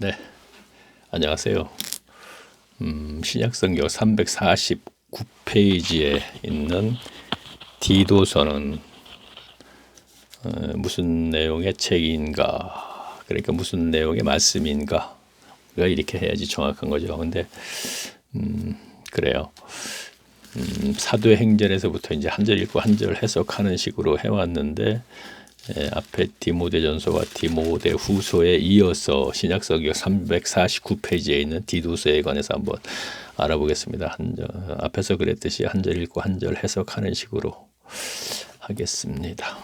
네, 안녕하세요. 신약성경 349페이지에 있는 디도서는 무슨 내용의 책인가? 그러니까 무슨 내용의 말씀인가? 우리가 이렇게 해야지 정확한 거죠. 근데 그래요. 사도행전에서부터 이제 한 절 읽고 한 절 해석하는 식으로 해왔는데 앞에 디모데전서와 디모데후서에 이어서 신약성경 349페이지에 있는 디도서에 관해서 한번 알아보겠습니다. 앞에서 그랬듯이 한 절 읽고 한 절 해석하는 식으로 하겠습니다.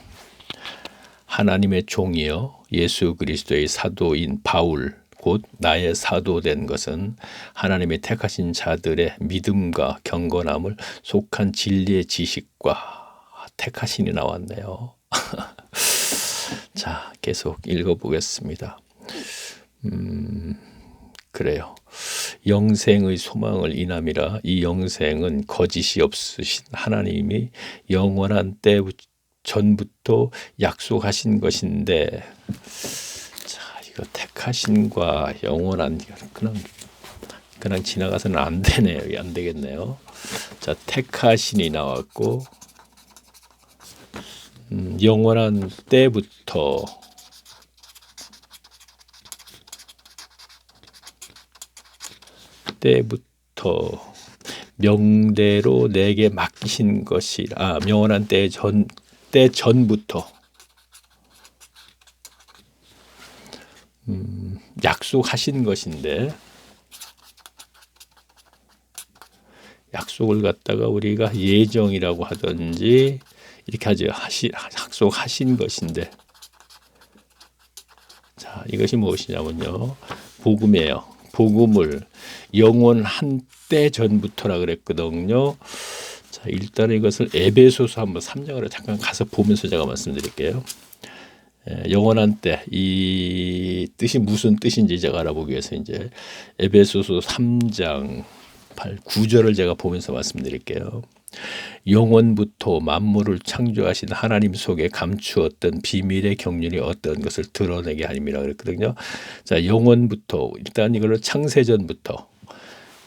하나님의 종이여 예수 그리스도의 사도인 바울 곧 나의 사도된 것은 하나님의 택하신 자들의 믿음과 경건함을 속한 진리의 지식과 택하신이 나왔네요. 자, 계속 읽어보겠습니다. 그래요. 영생의 소망을 인함이라. 이 영생은 거짓이 없으신 하나님이 영원한 때 전부터 약속하신 것인데, 자, 이거 택하신과 영원한 그냥 지나가서는 안 되네요. 안 되겠네요. 자, 택하신이 나왔고 영원한 때부터 명대로 내게 맡기신 것이라. 영원한 때 전부터 약속하신 것인데, 약속을 갖다가 우리가 예정이라고 하든지 이렇게 하죠. 약속하신 것인데, 자, 이것이 무엇이냐면요, 복음이에요. 복음을 영원한 때 전부터라 그랬거든요. 자, 일단 이것을 에베소서 한번 3장으로 잠깐 가서 보면서 제가 말씀드릴게요. 영원한 때, 이 뜻이 무슨 뜻인지 제가 알아보기 위해서 이제 에베소서 3장 9절을 제가 보면서 말씀드릴게요. 영원부터 만물을 창조하신 하나님 속에 감추었던 비밀의 경륜이 어떤 것을 드러내게 하님이라 그랬거든요. 자, 영원부터, 일단 이걸로 창세전부터.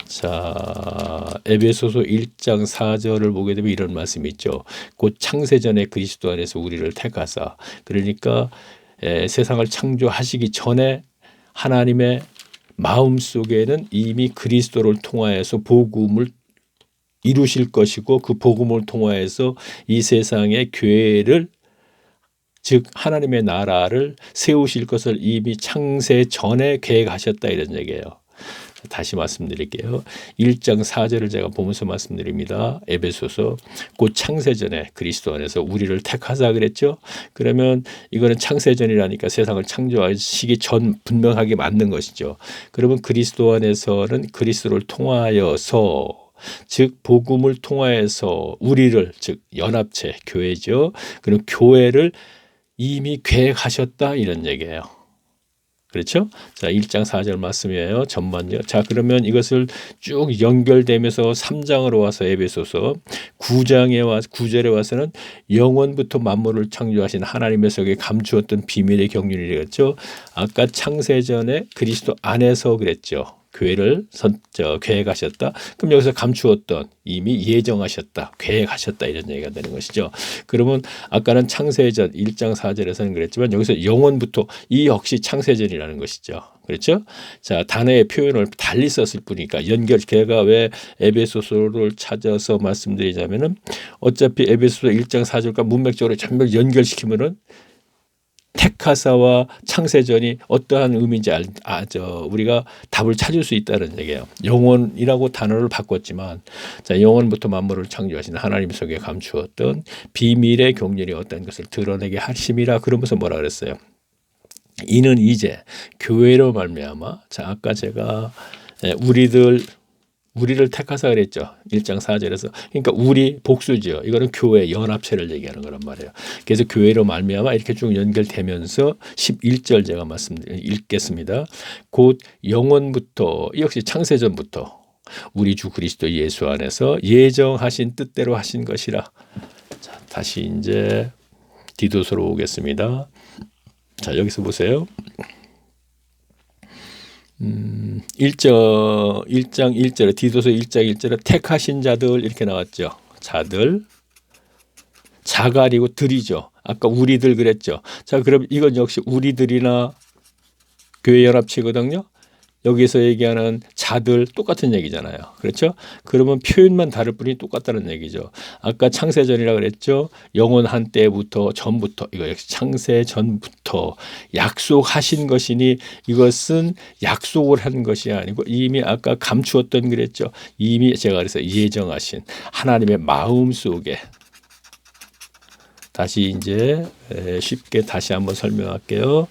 자, 에베소서 1장 4절을 보게 되면 이런 말씀이 있죠. 곧 창세전에 그리스도 안에서 우리를 택하사. 그러니까 세상을 창조하시기 전에 하나님의 마음속에는 이미 그리스도를 통하여서 복음을 이루실 것이고, 그 복음을 통하여서 이 세상의 교회를, 즉 하나님의 나라를 세우실 것을 이미 창세 전에 계획하셨다, 이런 얘기예요. 다시 말씀드릴게요. 1장 4절을 제가 보면서 말씀드립니다. 에베소서, 곧 창세전에 그리스도 안에서 우리를 택하사 그랬죠. 그러면 이거는 창세전이라니까 세상을 창조하시기 전 분명하게 맞는 것이죠. 그러면 그리스도 안에서는 그리스도를 통하여서, 즉 복음을 통하여서 우리를, 즉 연합체 교회죠. 그럼 교회를 이미 계획하셨다, 이런 얘기예요. 그렇죠? 자, 1장 4절 말씀이에요. 전반요. 자, 그러면 이것을 쭉 연결되면서 3장으로 와서 에베소서 9절에 와서는 영원부터 만물을 창조하신 하나님의 속에 감추었던 비밀의 경륜이랬죠. 아까 창세전에 그리스도 안에서 그랬죠. 교회를 계획하셨다. 그럼 여기서 감추었던, 이미 예정하셨다, 계획하셨다, 이런 얘기가 되는 것이죠. 그러면 아까는 창세전 1장 4절에서는 그랬지만 여기서 영원부터, 이 역시 창세전이라는 것이죠. 그렇죠? 자, 단어의 표현을 달리 썼을 뿐이니까 제가 왜 에베소서를 찾아서 말씀드리자면은, 어차피 에베소서 1장 4절과 문맥적으로 전부 연결시키면은 택하사와 창세전이 어떠한 의미인지 우리가 답을 찾을 수 있다는 얘기예요. 영원이라고 단어를 바꿨지만, 자, 영원부터 만물을 창조하신 하나님 속에 감추었던 비밀의 경륜이 어떤 것을 드러내게 하심이라. 그러면서 뭐라 그랬어요? 이는 이제 교회로 말미암아. 자, 아까 제가 우리를 택하사 그랬죠. 1장 4절에서. 그러니까 우리 복수죠. 이거는 교회 연합체를 얘기하는 거란 말이에요. 그래서 교회로 말미암아 이렇게 쭉 연결되면서 11절 제가 읽겠습니다. 곧 영원부터, 역시 창세전부터 우리 주 그리스도 예수 안에서 예정하신 뜻대로 하신 것이라. 자, 다시 이제 디도서로 오겠습니다. 자, 여기서 보세요. 1장 1절에 디도서 1장 1절에 택하신 자들 이렇게 나왔죠. 자들 자갈이고 들이죠. 아까 우리들 그랬죠. 자, 그럼 이건 역시 우리들이나 교회 연합체거든요. 여기서 얘기하는 자들 똑같은 얘기잖아요. 그렇죠? 그러면 표현만 다를 뿐이 똑같다는 얘기죠. 아까 창세전이라 그랬죠. 영원한 때부터 전부터 이거 역시 창세 전부터 약속하신 것이니 이것은 약속을 한 것이 아니고 이미 아까 감추었던 그랬죠. 이미 제가 그래서 예정하신 하나님의 마음 속에 다시 이제 쉽게 다시 한번 설명할게요.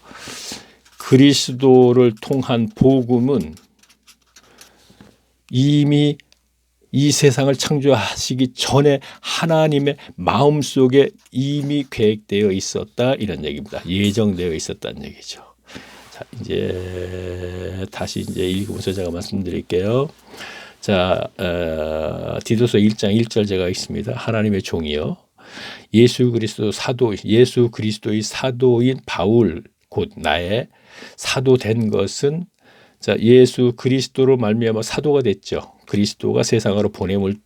그리스도를 통한 복음은 이미 이 세상을 창조하시기 전에 하나님의 마음속에 이미 계획되어 있었다 이런 얘기입니다. 예정되어 있었다는 얘기죠. 자, 이제 다시 이제 읽으면서 제가 말씀드릴게요. 자, 디도서 1장 1절 제가 있습니다. 하나님의 종이요. 예수 그리스도의 사도인 바울 곧 나의 사도된 것은 자 예수 그리스도로 말미암아 사도가 됐죠. 그리스도가 세상으로 보냄을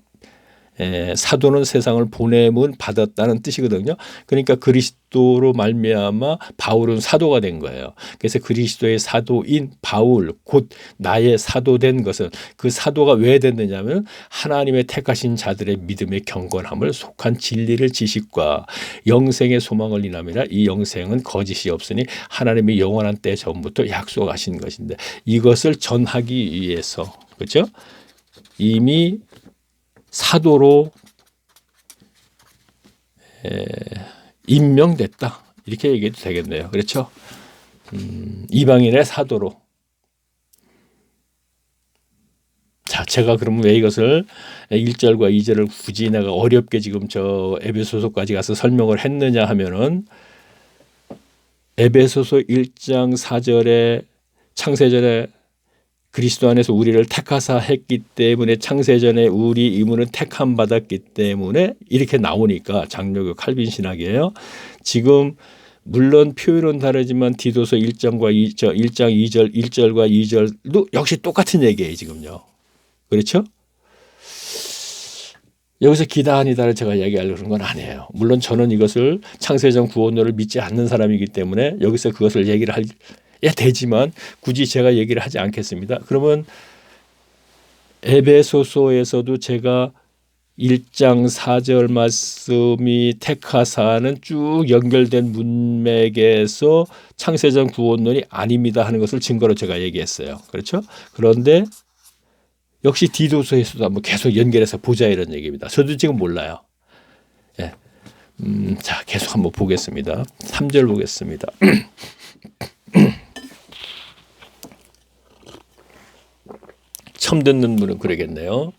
사도는 세상을 보냄을 받았다는 뜻이거든요. 그러니까 그리스도로 말미암아 바울은 사도가 된 거예요. 그래서 그리스도의 사도인 바울 곧 나의 사도된 것은 그 사도가 왜 됐느냐면 하나님의 택하신 자들의 믿음의 경건함을 속한 진리를 지식과 영생의 소망을 인함이라. 이 영생은 거짓이 없으니 하나님이 영원한 때 전부터 약속하신 것인데 이것을 전하기 위해서 그렇죠? 이미 사도로 임명됐다 이렇게 얘기해도 되겠네요. 그렇죠? 이방인의 사도로. 자, 제가 그러면 왜 이것을 1절과 2절을 굳이 내가 어렵게 지금 저 에베소서까지 가서 설명을 했느냐 하면은 에베소서 1장 4절에 창세전에 그리스도 안에서 우리를 택하사 했기 때문에 창세전에 우리 이문은 택함 받았기 때문에 이렇게 나오니까 장로교 칼빈 신학이에요. 지금 물론 표현은 다르지만 디도서 1장 2절 1절과 2절도 역시 똑같은 얘기예요. 지금요. 그렇죠? 여기서 기다 아니다를 제가 이야기하려고 그런 건 아니에요. 물론 저는 이것을 창세전 구원론을 믿지 않는 사람이기 때문에 여기서 그것을 얘기를 할 되지만 굳이 제가 얘기를 하지 않겠습니다. 그러면 에베소서에서도 제가 1장 4절 말씀이 택하사는 쭉 연결된 문맥에서 창세전 구원론이 아닙니다 하는 것을 증거로 제가 얘기했어요. 그렇죠? 그런데 역시 디도서에서도 한번 계속 연결해서 보자 이런 얘기입니다. 저도 지금 몰라요. 예. 자, 계속 한번 보겠습니다. 3절 보겠습니다. 처음 듣는 분은 그러겠네요.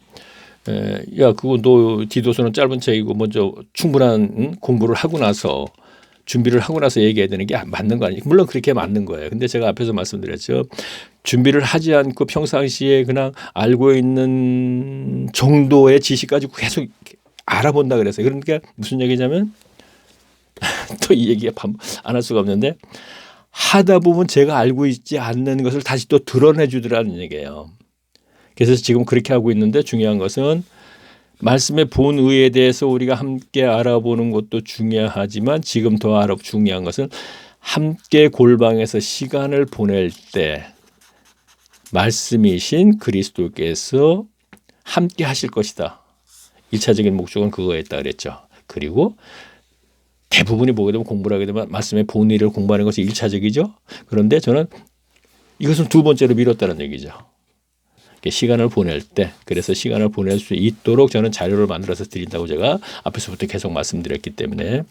야, 그거 너 디도서는 짧은 책이고 먼저 충분한 공부를 하고 나서 준비를 하고 나서 얘기해야 되는 게 맞는 거 아니에요? 물론 그렇게 맞는 거예요. 근데 제가 앞에서 말씀드렸죠. 준비를 하지 않고 평상시에 그냥 알고 있는 정도의 지식 가지고 계속 알아본다 그랬어요. 그러니까 무슨 얘기냐면 또 이 얘기가 안 할 수가 없는데 하다 보면 제가 알고 있지 않는 것을 다시 또 드러내 주더라는 얘기예요. 그래서 지금 그렇게 하고 있는데 중요한 것은 말씀의 본의에 대해서 우리가 함께 알아보는 것도 중요하지만 지금 더 중요한 것은 함께 골방에서 시간을 보낼 때 말씀이신 그리스도께서 함께 하실 것이다. 1차적인 목적은 그거였다 그랬죠. 그리고 대부분이 보게 되면 공부를 하게 되면 말씀의 본의를 공부하는 것이 1차적이죠. 그런데 저는 이것은 두 번째로 미뤘다는 얘기죠. 시간을 보낼 때 그래서 시간을 보낼 수 있도록 저는 자료를 만들어서 드린다고 제가 앞에서부터 계속 말씀드렸기 때문에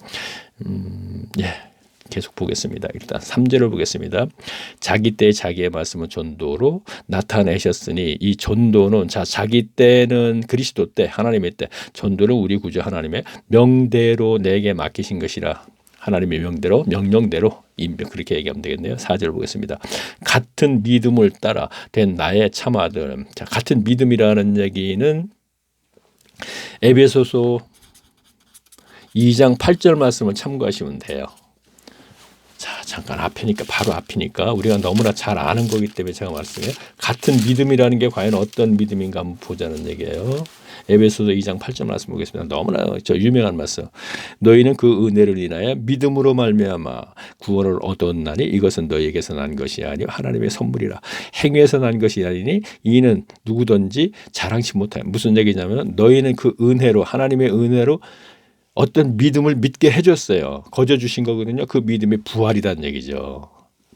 계속 보겠습니다. 일단 3절을 보겠습니다. 자기 때 자기의 말씀은 전도로 나타내셨으니 이 전도는 자기 때는 그리스도 때 하나님의 때 전도는 우리 구주 하나님의 명대로 내게 맡기신 것이라. 하나님의 명대로 명령대로 그렇게 얘기하면 되겠네요. 4절 보겠습니다. 같은 믿음을 따라 된 나의 참아들. 자, 같은 믿음이라는 얘기는 에베소서 2장 8절 말씀을 참고하시면 돼요. 자, 잠깐 앞이니까 바로 앞이니까 우리가 너무나 잘 아는 거기 때문에 제가 말씀해요. 같은 믿음이라는 게 과연 어떤 믿음인가 한번 보자는 얘기예요. 에베소서 2장 8절 말씀 보겠습니다. 너무나 유명한 말씀. 너희는 그 은혜를 인하여 믿음으로 말미암아 구원을 얻었나니 이것은 너희에게서 난 것이 아니요 하나님의 선물이라. 행위에서 난 것이 아니니 이는 누구든지 자랑치 못하여. 무슨 얘기냐면 너희는 그 은혜로 하나님의 은혜로 어떤 믿음을 믿게 해줬어요. 거저 주신 거거든요. 그 믿음이 부활이라는 얘기죠.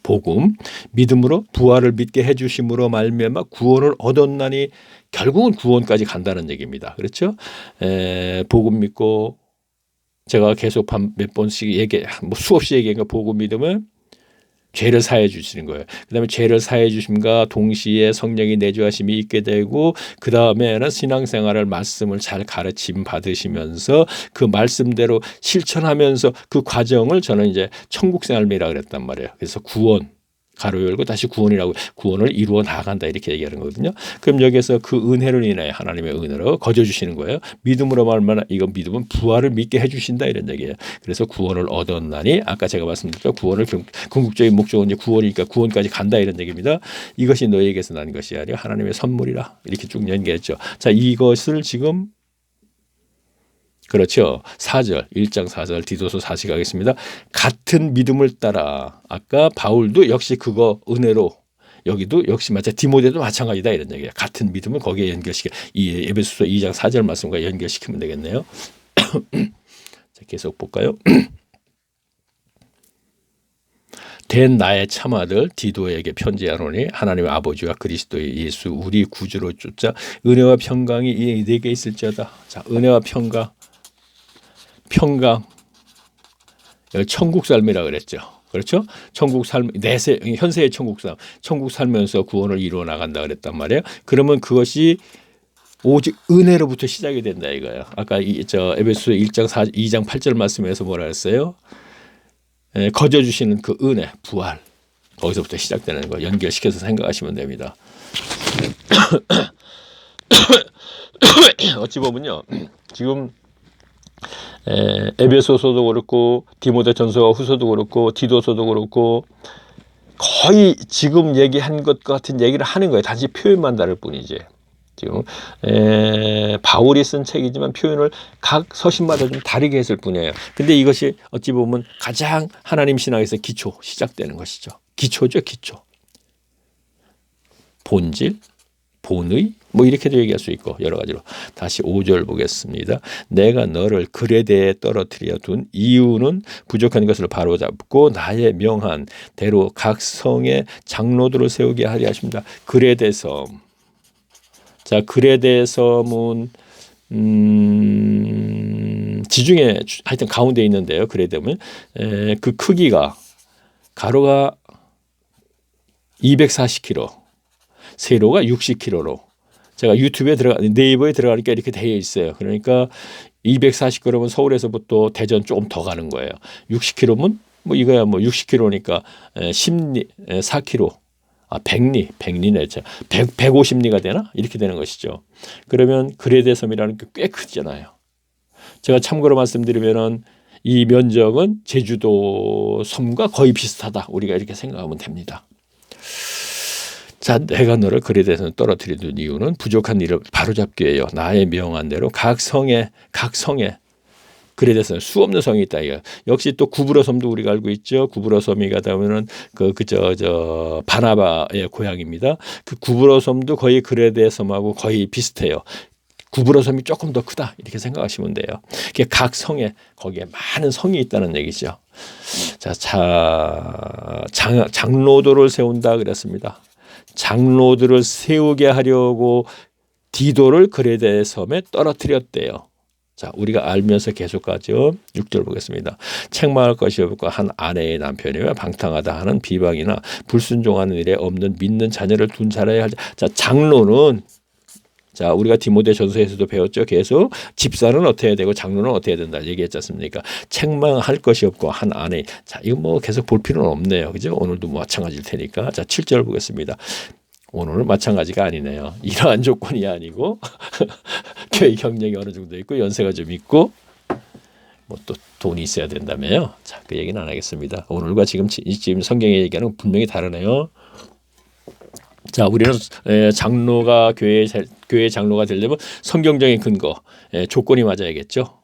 복음, 믿음으로 부활을 믿게 해주심으로 말미암아 구원을 얻었나니 결국은 구원까지 간다는 얘기입니다. 그렇죠? 복음 믿고 제가 계속 몇 번씩 수없이 얘기한 거 복음 믿으면 죄를 사해 주시는 거예요. 그다음에 죄를 사해 주심과 동시에 성령이 내주하심이 있게 되고 그다음에는 신앙생활을 말씀을 잘 가르침 받으시면서 그 말씀대로 실천하면서 그 과정을 저는 이제 천국 삶이라 그랬단 말이에요. 그래서 구원 가로 열고 다시 구원이라고 구원을 이루어 나간다 이렇게 얘기하는 거거든요. 그럼 여기서 그 은혜를 인하여 하나님의 은혜로 거저 주시는 거예요. 믿음으로 말만 이건 믿음은 부활을 믿게 해주신다 이런 얘기예요. 그래서 구원을 얻었나니 아까 제가 말씀드렸죠. 구원을 궁극적인 목적은 이제 구원이니까 구원까지 간다 이런 얘기입니다. 이것이 너희에게서 난 것이 아니라 하나님의 선물이라 이렇게 쭉 연계했죠. 자, 이것을 지금 그렇죠. 4절, 1장 4절 디도서 4시 가겠습니다. 같은 믿음을 따라 아까 바울도 역시 그거 은혜로 여기도 역시 디모데도 마찬가지다 이런 얘기예요. 같은 믿음을 거기에 연결시켜 이 에베소서 2장 4절 말씀과 연결시키면 되겠네요. 자, 계속 볼까요? 된 나의 참아들 디도에게 편지하노니 하나님의 아버지와 그리스도의 예수 우리 구주로 쫓아 은혜와 평강이 내게 있을지어다. 자, 은혜와 평강 천국 삶이라 그랬죠. 그렇죠? 천국 삶, 현세의 천국 삶, 천국 살면서 구원을 이루어 나간다 그랬단 말이에요. 그러면 그것이 오직 은혜로부터 시작이 된다 이거예요. 아까 에베소서 2장 8절 말씀에서 뭐라 했어요? 거저 주시는 그 은혜, 부활 거기서부터 시작되는 거 연결시켜서 생각하시면 됩니다. 어찌 보면요, 지금 에베소서도 그렇고 디모데전서와 후서도 그렇고 디도서도 그렇고 거의 지금 얘기한 것 같은 얘기를 하는 거예요. 단지 표현만 다를 뿐이지. 지금 바울이 쓴 책이지만 표현을 각 서신마다 좀 다르게 했을 뿐이에요. 근데 이것이 어찌 보면 가장 하나님 신앙에서 기초 시작되는 것이죠. 기초죠, 기초. 본질, 본의 뭐 이렇게도 얘기할 수 있고 여러 가지로. 다시 5절 보겠습니다. 내가 너를 그레데에 떨어뜨려 둔 이유는 부족한 것을 바로잡고 나의 명한 대로 각 성의 장로들을 세우게 하려 하십니다. 그레데 섬. 자, 그레데 섬은 지중해 하여튼 가운데 있는데요. 그레데면 그 크기가 가로가 240km, 세로가 60km로 제가 유튜브에 네이버에 들어가니까 이렇게 되어 있어요. 그러니까 240km면 서울에서부터 대전 조금 더 가는 거예요. 60km면 뭐 이거야 뭐 60km니까 4km. 100리네. 150리가 되나? 이렇게 되는 것이죠. 그러면 그레데 섬이라는 게 꽤 크잖아요. 제가 참고로 말씀드리면은 이 면적은 제주도 섬과 거의 비슷하다. 우리가 이렇게 생각하면 됩니다. 자, 내가 너를 그레데에서 떨어뜨리는 이유는 부족한 일을 바로잡기 위하여 나의 명한 대로 각 성에 그레데에서는 수없는 성이 있다. 이거. 역시 또 구브로 섬도 우리가 알고 있죠. 구브로 섬이 가다 보면은 바나바의 고향입니다. 그 구브로 섬도 거의 그레데 섬하고 거의 비슷해요. 구브로 섬이 조금 더 크다 이렇게 생각하시면 돼요. 각 성에 거기에 많은 성이 있다는 얘기죠. 자, 장로들을 세운다 그랬습니다. 장로들을 세우게 하려고 디도를 그레데 섬에 떨어뜨렸대요. 자, 우리가 알면서 계속 가죠. 6절 보겠습니다. 책망할 것이 없고 한 아내의 남편이며 방탕하다 하는 비방이나 불순종하는 일에 없는 믿는 자녀를 둔 자라야 할. 자, 장로는 자, 우리가 디모데전서에서도 배웠죠. 계속 집사는 어떻게 해야 되고 장로는 어떻게 해야 된다 얘기했지 않습니까? 책망할 것이 없고 한 아내. 자, 이거 뭐 계속 볼 필요는 없네요. 그죠? 오늘도 마찬가지일 테니까. 자, 7절 보겠습니다. 오늘은 마찬가지가 아니네요. 이러한 조건이 아니고 교회 경력이 어느 정도 있고 연세가 좀 있고 뭐 또 돈이 있어야 된다며요. 자, 그 얘기는 안 하겠습니다. 오늘과 지금 성경의 얘기하는 분명히 다르네요. 자, 우리는 장로가 교회 장로가 되려면 성경적인 근거, 조건이 맞아야겠죠.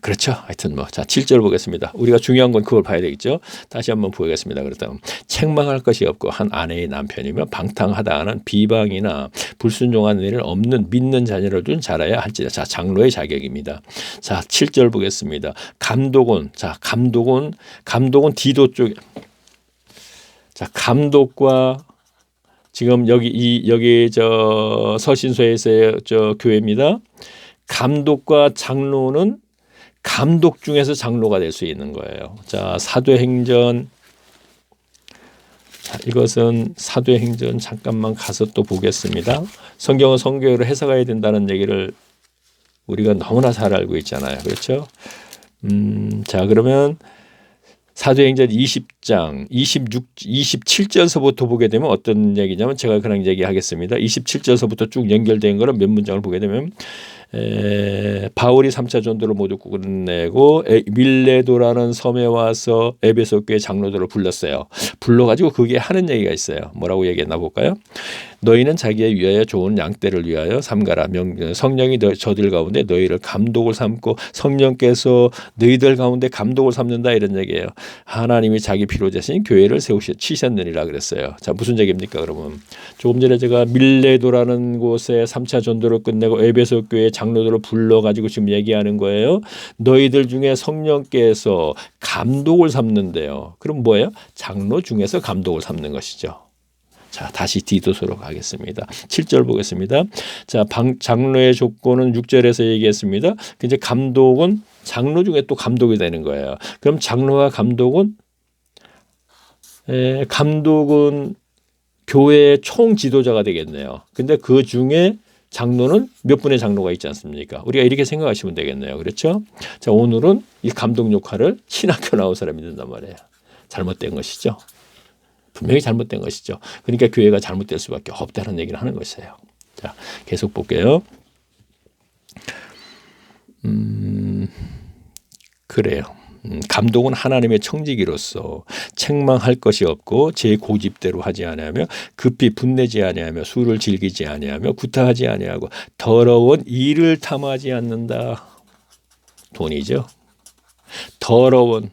그렇죠. 하여튼 자, 7절 보겠습니다. 우리가 중요한 건 그걸 봐야 되겠죠. 다시 한번 보겠습니다. 그렇다면 책망할 것이 없고 한 아내의 남편이며 방탕하다 하는 비방이나 불순종한 일을 없는 믿는 자녀를 둔 자라야 할지라. 자, 장로의 자격입니다. 자, 7절 보겠습니다. 감독은 디도 쪽에, 자, 감독과 지금 여기 저 서신서에서의 저 교회입니다. 감독과 장로는 감독 중에서 장로가 될 수 있는 거예요. 자, 사도행전, 자, 이것은 사도행전 잠깐만 가서 또 보겠습니다. 성경은 성경으로 해석해야 된다는 얘기를 우리가 너무나 잘 알고 있잖아요. 그렇죠? 자, 그러면 사도행전 20장 27절서부터 보게 되면 어떤 얘기냐면, 제가 그냥 얘기하겠습니다. 27절서부터 쭉 연결된 거는 몇 문장을 보게 되면, 바울이 3차 전도를 모두 끝내고 밀레도라는 섬에 와서 에베소 교회 장로들을 불렀어요. 불러가지고 그게 하는 얘기가 있어요. 뭐라고 얘기했나 볼까요? 너희는 자기의 위하여 좋은 양떼를 위하여 삼가라. 성령이 저들 가운데 너희를 감독을 삼고 성령께서 너희들 가운데 감독을 삼는다, 이런 얘기예요. 하나님이 자기 피로 대신 교회를 치셨느니라 그랬어요. 자, 무슨 얘기입니까? 그러면 조금 전에 제가 밀레도라는 곳에 3차 전도를 끝내고 에베소 교회 장로들을 불러가지고 지금 얘기하는 거예요. 너희들 중에 성령께서 감독을 삼는데요. 그럼 뭐예요? 장로 중에서 감독을 삼는 것이죠. 자, 다시 디도서로 가겠습니다. 7절 보겠습니다. 자, 장로의 조건은 6절에서 얘기했습니다. 이제 감독은 장로 중에 또 감독이 되는 거예요. 그럼 장로와 감독은 교회의 총 지도자가 되겠네요. 근데 그 중에 장로는 몇 분의 장로가 있지 않습니까? 우리가 이렇게 생각하시면 되겠네요. 그렇죠? 자, 오늘은 이 감독 역할을 신학교 나온 사람이 된단 말이에요. 잘못된 것이죠. 분명히 잘못된 것이죠. 그러니까 교회가 잘못될 수밖에 없다는 얘기를 하는 것이에요. 자, 계속 볼게요. 그래요. 감독은 하나님의 청지기로서 책망할 것이 없고 제 고집대로 하지 아니하며 급히 분내지 아니하며 술을 즐기지 아니하며 구타하지 아니하고 더러운 일을 탐하지 않는다. 돈이죠. 더러운.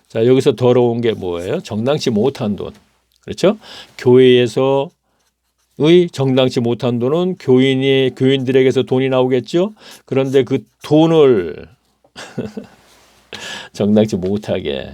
자, 여기서 더러운 게 뭐예요? 정당치 못한 돈. 그렇죠? 교회에서의 정당치 못한 돈은 교인들에게서 돈이 나오겠죠? 그런데 그 돈을 정당치 못하게.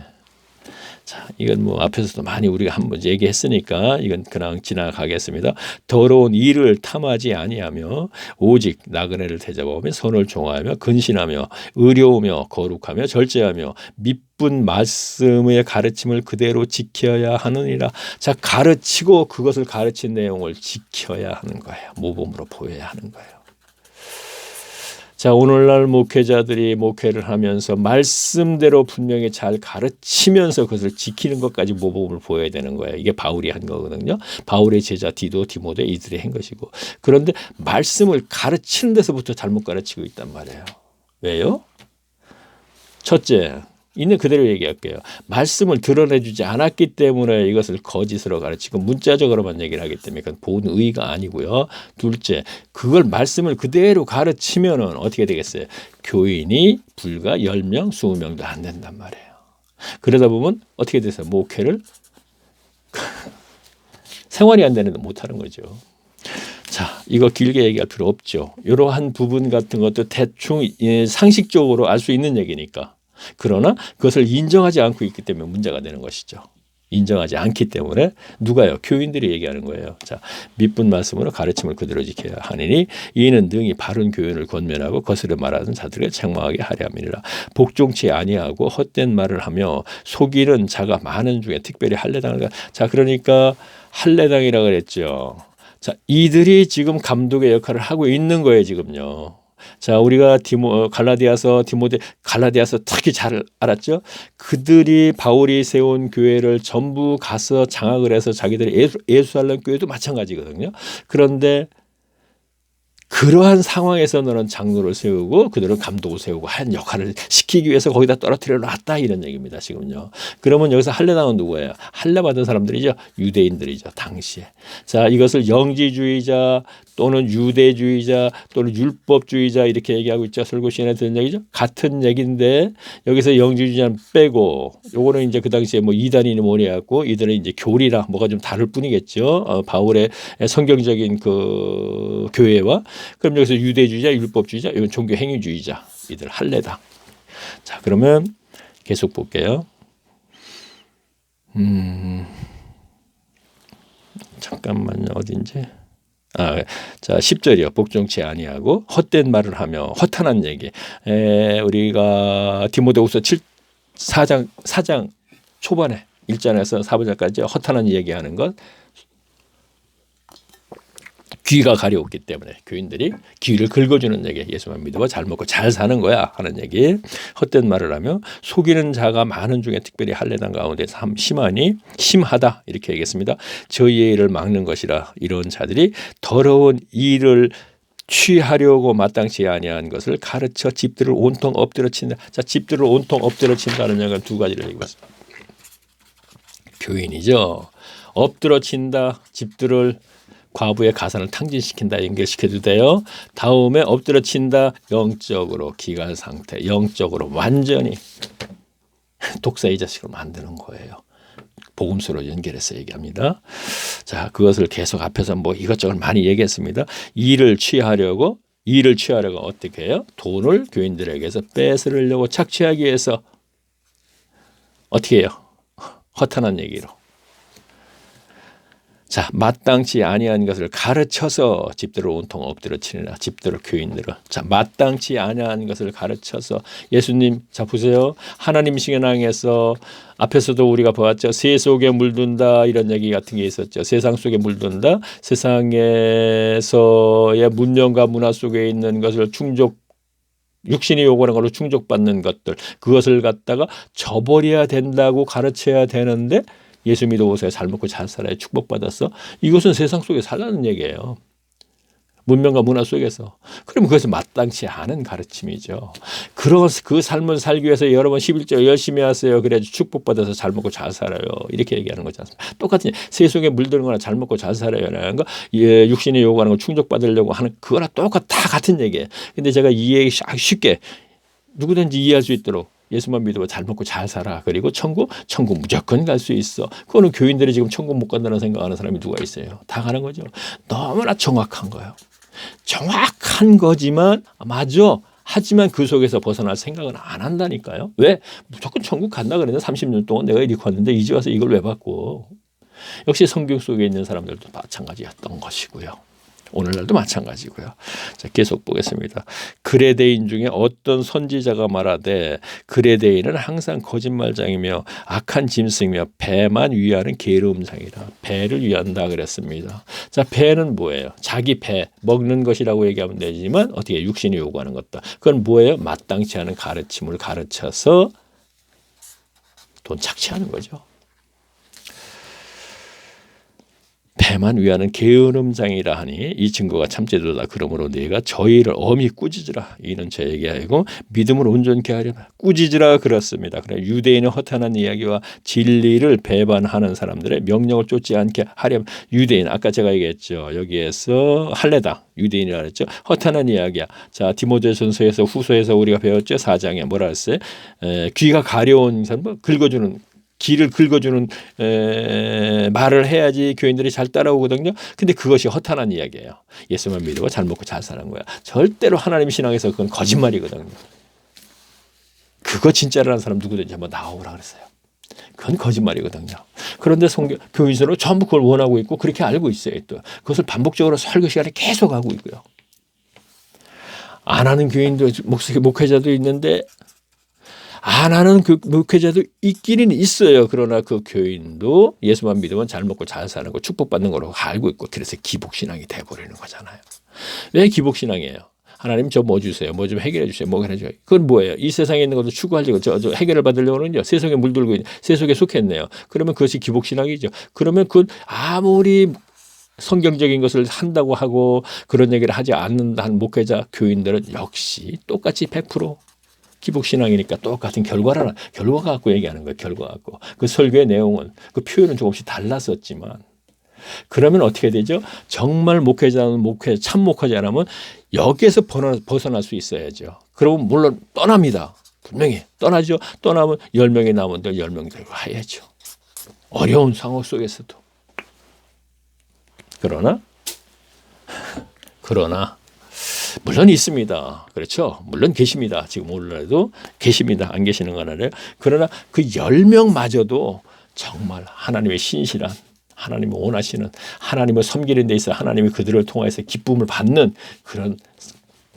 자, 이건 앞에서도 많이 우리가 한번 얘기했으니까 이건 그냥 지나가겠습니다. 더러운 일을 탐하지 아니하며 오직 나그네를 대접하며 선을 종하며 근신하며 의로우며 거룩하며 절제하며 미쁜 말씀의 가르침을 그대로 지켜야 하느니라. 자, 가르치고 그것을 가르친 내용을 지켜야 하는 거예요. 모범으로 보여야 하는 거예요. 자, 오늘날 목회자들이 목회를 하면서 말씀대로 분명히 잘 가르치면서 그것을 지키는 것까지 모범을 보여야 되는 거예요. 이게 바울이 한 거거든요. 바울의 제자 디도, 디모데 이들이 한 것이고. 그런데 말씀을 가르치는 데서부터 잘못 가르치고 있단 말이에요. 왜요? 첫째, 있는 그대로 얘기할게요. 말씀을 드러내주지 않았기 때문에 이것을 거짓으로 가르치고 문자적으로만 얘기를 하기 때문에 그건 본의가 아니고요. 둘째, 그걸 말씀을 그대로 가르치면은 어떻게 되겠어요? 교인이 불과 10명, 20명도 안 된단 말이에요. 그러다 보면 어떻게 돼서 목회를 생활이 안 되는데 못하는 거죠. 자, 이거 길게 얘기할 필요 없죠. 이러한 부분 같은 것도 대충 상식적으로 알 수 있는 얘기니까. 그러나 그것을 인정하지 않고 있기 때문에 문제가 되는 것이죠. 인정하지 않기 때문에 누가요? 교인들이 얘기하는 거예요. 자, 미쁜 말씀으로 가르침을 그대로 지켜야 하느니 이는 능히 바른 교훈을 권면하고 거스려 말하는 자들을 책망하게 하려 함이니라. 복종치 아니하고 헛된 말을 하며 속이는 자가 많은 중에 특별히 할례당을. 자, 그러니까 할례당이라고 그랬죠. 자, 이들이 지금 감독의 역할을 하고 있는 거예요, 지금요. 자, 우리가 갈라디아서 특히 잘 알았죠. 그들이 바울이 세운 교회를 전부 가서 장악을 해서 자기들이 예루살렘 교회도 마찬가지거든요. 그런데 그러한 상황에서 너는 장로를 세우고 그들은 감독을 세우고 한 역할을 시키기 위해서 거기다 떨어뜨려 놨다 이런 얘기입니다. 지금요. 그러면 여기서 할례당은 누구예요? 할례 받은 사람들이죠. 유대인들이죠. 당시에. 자, 이것을 영지주의자 또는 유대주의자 또는 율법주의자 이렇게 얘기하고 있죠. 설교 시간에 듣는 얘기죠. 같은 얘기인데 여기서 영지주의자는 빼고 요거는 이제 그 당시에 뭐 이단이니 뭐니 해갖고 이들은 이제 교리라 뭐가 좀 다를 뿐이겠죠. 바울의 성경적인 그 교회와 그럼 여기서 유대주의자, 율법주의자, 이건 종교 행위주의자 이들 할례당. 자, 그러면 계속 볼게요. 잠깐만요. 어딘지. 자, 10절이요. 복종치 아니하고 헛된 말을 하며 허탄한 얘기. 우리가 디모데후서 4장 초반에 1장에서 4번까지 허탄한 얘기하는 것. 귀가 가려웠기 때문에 교인들이 귀를 긁어주는 얘기. 예수만 믿어 잘 먹고 잘 사는 거야 하는 얘기. 헛된 말을 하며 속이는 자가 많은 중에 특별히 할례당 가운데 심하다 이렇게 얘기했습니다. 저희의 일을 막는 것이라. 이런 자들이 더러운 일을 취하려고 마땅치 아니한 것을 가르쳐 집들을 온통 엎드려 친다. 자, 집들을 온통 엎드려 친다는 얘기는 두 가지를 얘기했습니다. 교인이죠. 엎드려 친다. 집들을 과부의 가산을 탕진시킨다. 연결시켜도 돼요. 다음에 엎드려 친다. 영적으로 기갈 상태. 영적으로 완전히 독사의 자식을 만드는 거예요. 복음서로 연결해서 얘기합니다. 자, 그것을 계속 앞에서 뭐 이것저것 많이 얘기했습니다. 일을 취하려고 어떻게 해요? 돈을 교인들에게서 뺏으려고 착취하기 위해서 어떻게 해요? 허탄한 얘기로. 자, 마땅치 아니한 것을 가르쳐서 집들을 온통 엎드려 치느라. 집들을 교인들을. 자, 마땅치 아니한 것을 가르쳐서. 예수님, 자 보세요. 하나님 신앙에서 앞에서도 우리가 보았죠. 새 속에 물든다 이런 얘기 같은 게 있었죠. 세상 속에 물든다. 세상에서의 문명과 문화 속에 있는 것을 육신이 요구하는 걸로 충족받는 것들. 그것을 갖다가 저버려야 된다고 가르쳐야 되는데 예수 믿어보세요. 잘 먹고 잘 살아야 축복받았어. 이것은 세상 속에 살라는 얘기예요. 문명과 문화 속에서. 그럼 그것은 마땅치 않은 가르침이죠. 그 삶을 살기 위해서 여러분 11조 열심히 하세요. 그래야지 축복받아서 잘 먹고 잘 살아요. 이렇게 얘기하는 거지 않습니까? 똑같은 세속에 물드는 거나 잘 먹고 잘 살아요. 라는 거, 육신이 요구하는 거 충족받으려고 하는 그거랑 다 같은 얘기예요. 근데 제가 이해 쉽게 누구든지 이해할 수 있도록 예수만 믿으면 잘 먹고 잘 살아. 그리고 천국 무조건 갈 수 있어. 그거는 교인들이 지금 천국 못 간다는 생각하는 사람이 누가 있어요? 다 가는 거죠. 너무나 정확한 거예요. 정확한 거지만 맞아. 하지만 그 속에서 벗어날 생각은 안 한다니까요. 왜? 무조건 천국 간다 그랬는데 30년 동안 내가 이렇게 왔는데 이제 와서 이걸 왜 받고. 역시 성경 속에 있는 사람들도 마찬가지였던 것이고요. 오늘날도 마찬가지고요. 자, 계속 보겠습니다. 그레데인 중에 어떤 선지자가 말하되 그레데인은 항상 거짓말장이며 악한 짐승이며 배만 위하는 게으름장이라. 배를 위한다 그랬습니다. 자, 배는 뭐예요? 자기 배 먹는 것이라고 얘기하면 되지만 어떻게 육신이 요구하는 것다. 그건 뭐예요? 마땅치 않은 가르침을 가르쳐서 돈 착취하는 거죠. 배만 위하는 게으름장이라 하니 이 증거가 참제도다. 그러므로 네가 저희를 엄히 꾸짖으라. 이는 저에게 하고 믿음을 온전케 하려면 꾸짖으라 그렇습니다. 그래 유대인의 허탄한 이야기와 진리를 배반하는 사람들의 명령을 쫓지 않게 하려면 유대인 아까 제가 얘기했죠. 여기에서 할례당 유대인이라 그랬죠. 허탄한 이야기야. 자 디모데전서에서 후서에서 우리가 배웠죠. 4장에 뭐라 했어요? 귀가 가려운 사람 긁어주는 길을 긁어주는 말을 해야지 교인들이 잘 따라오거든요. 근데 그것이 허탄한 이야기예요. 예수만 믿고 잘 먹고 잘 사는 거야. 절대로 하나님 신앙에서 그건 거짓말이거든요. 그거 진짜라는 사람 누구든지 한번 나오라 그랬어요. 그건 거짓말이거든요. 그런데 교인들은 전부 그걸 원하고 있고 그렇게 알고 있어요. 또 그것을 반복적으로 설교 시간에 계속 하고 있고요. 안 하는 교인도 목회자도 있는데 안 하는 그 목회자도 있기는 있어요. 그러나 그 교인도 예수만 믿으면 잘 먹고 잘 사는 거 축복받는 거라고 알고 있고 그래서 기복신앙이 돼버리는 거잖아요. 왜 기복신앙이에요? 하나님 저 뭐 주세요. 뭐 좀 해결해 주세요. 뭐 해줘요. 그건 뭐예요? 이 세상에 있는 것도 추구하려고 저 해결을 받으려고는요. 세속에 물들고 있는 세속에 속했네요. 그러면 그것이 기복신앙이죠. 그러면 그건 아무리 성경적인 것을 한다고 하고 그런 얘기를 하지 않는다는 목회자 교인들은 역시 똑같이 100% 기복신앙이니까 똑같은 결과 갖고 얘기하는 거예요. 결과 갖고. 그 설교의 내용은 그 표현은 조금씩 달랐었지만 그러면 어떻게 되죠? 정말 참 목회자라면 여기에서 벗어날 수 있어야죠. 그러면 물론 떠납니다. 분명히 떠나죠. 떠나면 10명이 남은데 10명 들고 가야죠. 어려운 상황 속에서도. 그러나 물론 있습니다. 그렇죠. 물론 계십니다. 지금 오늘날도 계십니다. 안 계시는 건 아니에요. 그러나 그 10명마저도 정말 하나님의 신실한, 하나님을 원하시는, 하나님을 섬기는 데 있어 하나님이 그들을 통해서 기쁨을 받는 그런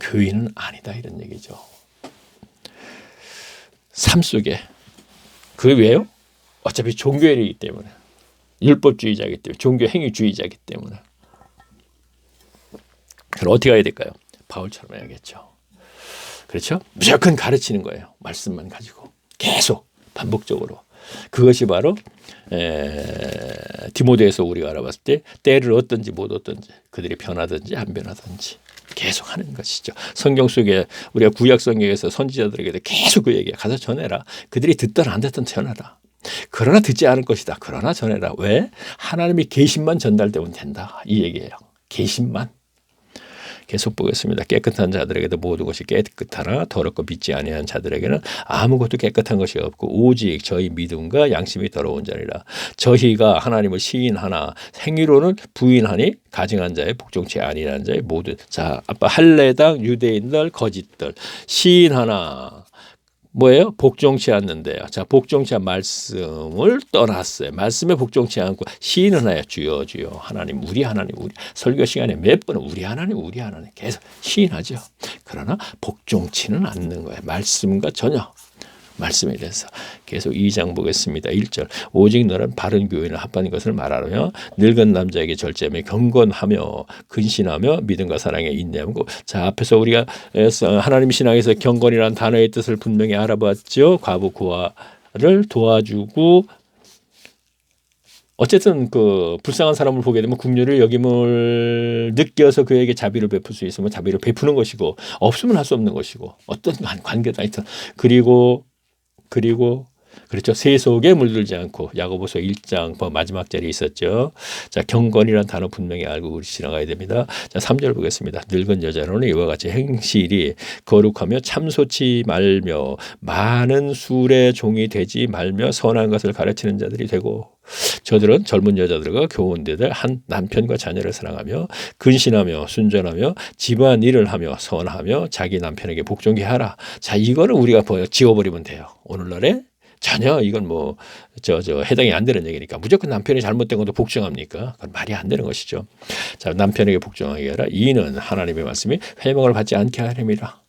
교인은 아니다 이런 얘기죠. 삶 속에 그 왜요? 어차피 종교인이기 때문에, 율법주의자이기 때문에, 종교행위주의자이기 때문에. 그럼 어떻게 해야 될까요? 바울처럼 해야겠죠. 그렇죠? 무조건 가르치는 거예요. 말씀만 가지고 계속 반복적으로. 그것이 바로 디모데에서 우리가 알아봤을 때 때를 얻든지 못 얻든지 그들이 변하든지 안 변하든지 계속 하는 것이죠. 성경 속에 우리가 구약 성경에서 선지자들에게 계속 그 얘기야. 가서 전해라. 그들이 듣든 안 듣든 전해라. 그러나 듣지 않을 것이다. 그러나 전해라. 왜? 하나님의 계심만 전달되면 된다. 이 얘기예요. 계심만. 계속 보겠습니다. 깨끗한 자들에게도 모든 것이 깨끗하나 더럽고 믿지 아니한 자들에게는 아무것도 깨끗한 것이 없고 오직 저희 믿음과 양심이 더러운 자리라. 저희가 하나님을 시인하나 행위로는 부인하니 가증한 자의 복종치 아니한 자의 모든 자 아빠 할례당 유대인들 거짓들 시인하나 뭐예요? 복종치 않는데요. 자, 복종치 않은 말씀을 떠났어요. 말씀에 복종치 않고 시인은 하여 주여 주여 하나님 우리 하나님 우리 설교 시간에 몇 번은 우리 하나님 계속 시인하죠. 그러나 복종치는 않는 거예요. 말씀과 전혀 말씀에 대해서 계속 2장 보겠습니다. 1절 오직 너는 바른 교인을 합하는 것을 말하며 늙은 남자에게 절제하며 경건하며 근신하며 믿음과 사랑에 인내하고 자 앞에서 우리가 하나님 신앙에서 경건이라는 단어의 뜻을 분명히 알아봤죠. 과부 고아를 도와주고 어쨌든 그 불쌍한 사람을 보게 되면 긍휼을 여김을 느껴서 그에게 자비를 베풀 수 있으면 자비를 베푸는 것이고 없으면 할 수 없는 것이고 어떤 관계도 하여튼 그리고 그렇죠. 세속에 물들지 않고 야고보서 1장 마지막 자리에 있었죠. 자 경건이라는 단어 분명히 알고 우리 지나가야 됩니다. 자 3절 보겠습니다. 늙은 여자로는 이와 같이 행실이 거룩하며 참소치 말며 많은 술의 종이 되지 말며 선한 것을 가르치는 자들이 되고 저들은 젊은 여자들과 교훈되들 한 남편과 자녀를 사랑하며 근신하며 순전하며 집안 일을 하며 선하며 자기 남편에게 복종케 하라. 자 이거는 우리가 지워버리면 돼요. 오늘날에 전혀 이건 해당이 안 되는 얘기니까 무조건 남편이 잘못된 것도 복종합니까? 그건 말이 안 되는 것이죠. 자 남편에게 복종하게 하라. 이는 하나님의 말씀이 회망을 받지 않게 하렵니다.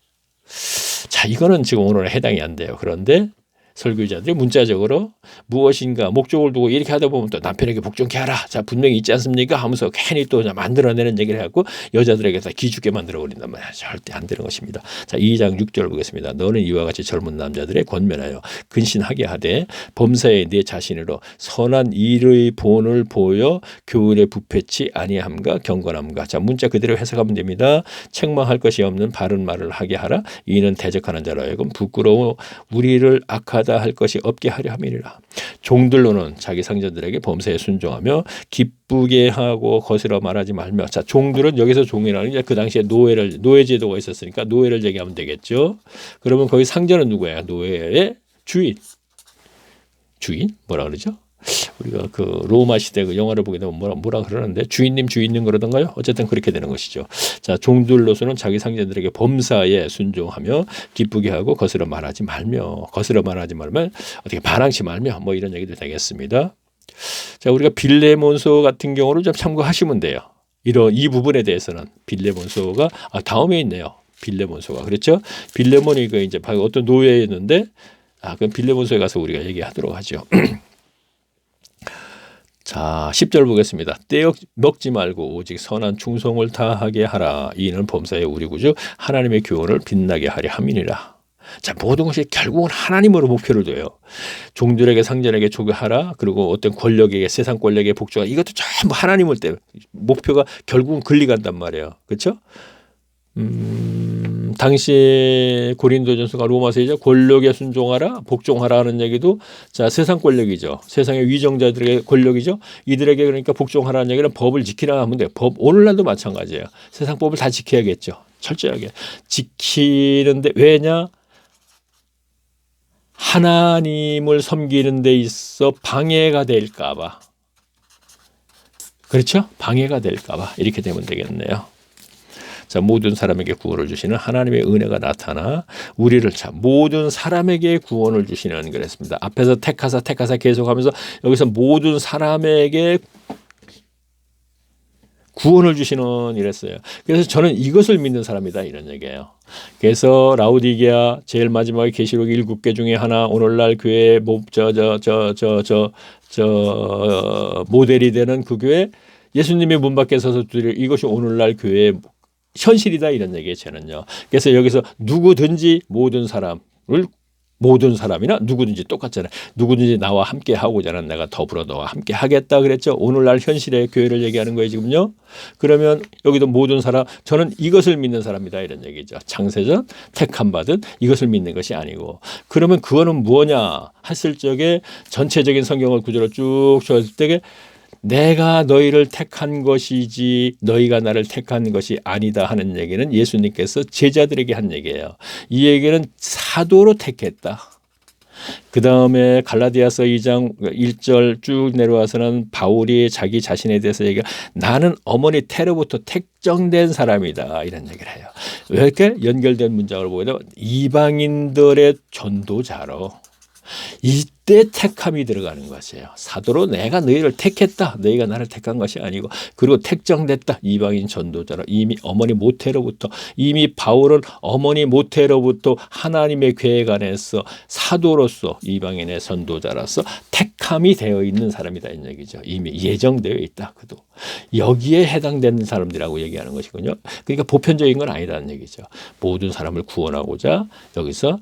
자 이거는 지금 오늘은 해당이 안 돼요. 그런데 설교자들이 문자적으로 무엇인가 목적을 두고 이렇게 하다 보면 또 남편에게 복종케 하라. 자 분명히 있지 않습니까? 하면서 괜히 또 만들어내는 얘기를 해갖고 여자들에게 다 기죽게 만들어버린단 말이야. 절대 안 되는 것입니다. 자 2장 6절 보겠습니다. 너는 이와 같이 젊은 남자들의 권면하여 근신하게 하되 범사에 내 자신으로 선한 일의 본을 보여 교훈에 부패치 아니함과 경건함과 자 문자 그대로 해석하면 됩니다. 책망할 것이 없는 바른 말을 하게 하라. 이는 대적하는 자로 하여금 부끄러워 우리를 악하다 할 것이 없게 하려 함이니라. 종들로는 자기 상전들에게 범사에 순종하며 기쁘게 하고 거스러 말하지 말며 자 종들은 여기서 종이라는 게 그 당시에 노예 제도가 있었으니까 노예를 얘기하면 되겠죠. 그러면 거기 상전은 누구예요? 노예의 주인 뭐라 그러죠? 우리가 그 로마 시대 그 영화를 보게 되면 뭐라 그러는데 주인님 그러던가요? 어쨌든 그렇게 되는 것이죠. 자 종들로서는 자기 상전들에게 범사에 순종하며 기쁘게 하고 거스러 말하지 말면 어떻게 반항치 말며 뭐 이런 얘기도 되겠습니다. 자 우리가 빌레몬서 같은 경우를 좀 참고하시면 돼요. 이 부분에 대해서는 빌레몬서가 다음에 있네요. 빌레몬서가 그렇죠? 빌레몬이 그 이제 어떤 노예였는데 그럼 빌레몬서에 가서 우리가 얘기하도록 하죠. 자 10절 보겠습니다. 떼어 먹지 말고 오직 선한 충성을 다하게 하라. 이는 범사에 우리 구주 하나님의 교훈을 빛나게 하려 함이니라. 자, 모든 것이 결국은 하나님으로 목표를 둬요. 종들에게 상전에게 조교하라. 그리고 어떤 권력에게 세상 권력에 복종하라. 이것도 전부 하나님을 때 목표가 결국은 글리간단 말이에요. 그렇죠? 당시 고린도전서가 로마서이죠. 권력에 순종하라, 복종하라 하는 얘기도 자 세상 권력이죠. 세상의 위정자들의 권력이죠. 이들에게 그러니까 복종하라는 얘기는 법을 지키라 하면 돼요. 법 오늘날도 마찬가지예요. 세상 법을 다 지켜야겠죠. 철저하게 지키는데 왜냐? 하나님을 섬기는 데 있어 방해가 될까 봐. 그렇죠? 방해가 될까 봐. 이렇게 되면 되겠네요. 자, 모든 사람에게 구원을 주시는 하나님의 은혜가 나타나 우리를 참 모든 사람에게 구원을 주시는 그랬습니다. 앞에서 택하사 계속하면서 여기서 모든 사람에게 구원을 주시는 이랬어요. 그래서 저는 이것을 믿는 사람이다 이런 얘기예요. 그래서 라우디게아 제일 마지막에 계시록 7개 중에 하나 오늘날 교회의 모델이 되는 그 교회 예수님이 문 밖에 서서 드릴 이것이 오늘날 교회의 현실이다 이런 얘기예요. 저는요. 그래서 여기서 누구든지 모든 사람이나 누구든지 똑같잖아요. 누구든지 나와 함께 하고자 하는 내가 더불어 너와 함께 하겠다 그랬죠. 오늘날 현실의 교회를 얘기하는 거예요 지금요. 그러면 여기도 모든 사람 저는 이것을 믿는 사람이다 이런 얘기죠. 창세전 택함 받은 이것을 믿는 것이 아니고 그러면 그거는 뭐냐 했을 적에 전체적인 성경을 구조로 쭉 줬을 때 내가 너희를 택한 것이지 너희가 나를 택한 것이 아니다 하는 얘기는 예수님께서 제자들에게 한 얘기예요. 이 얘기는 사도로 택했다. 그 다음에 갈라디아서 2장 1절 쭉 내려와서는 바울이 자기 자신에 대해서 얘기가 나는 어머니 태로부터 택정된 사람이다 이런 얘기를 해요. 왜 이렇게 연결된 문장을 보게 되면 이방인들의 전도자로 이때 택함이 들어가는 것이에요. 사도로 내가 너희를 택했다. 너희가 나를 택한 것이 아니고 그리고 택정됐다. 이방인 전도자로 이미 어머니 모태로부터 이미 바울은 어머니 모태로부터 하나님의 계획 안에서 사도로서 이방인의 전도자로서 택함이 되어 있는 사람이다 이 얘기죠. 이미 예정되어 있다. 그도 여기에 해당되는 사람들이라고 얘기하는 것이군요. 그러니까 보편적인 건 아니다는 얘기죠. 모든 사람을 구원하고자 여기서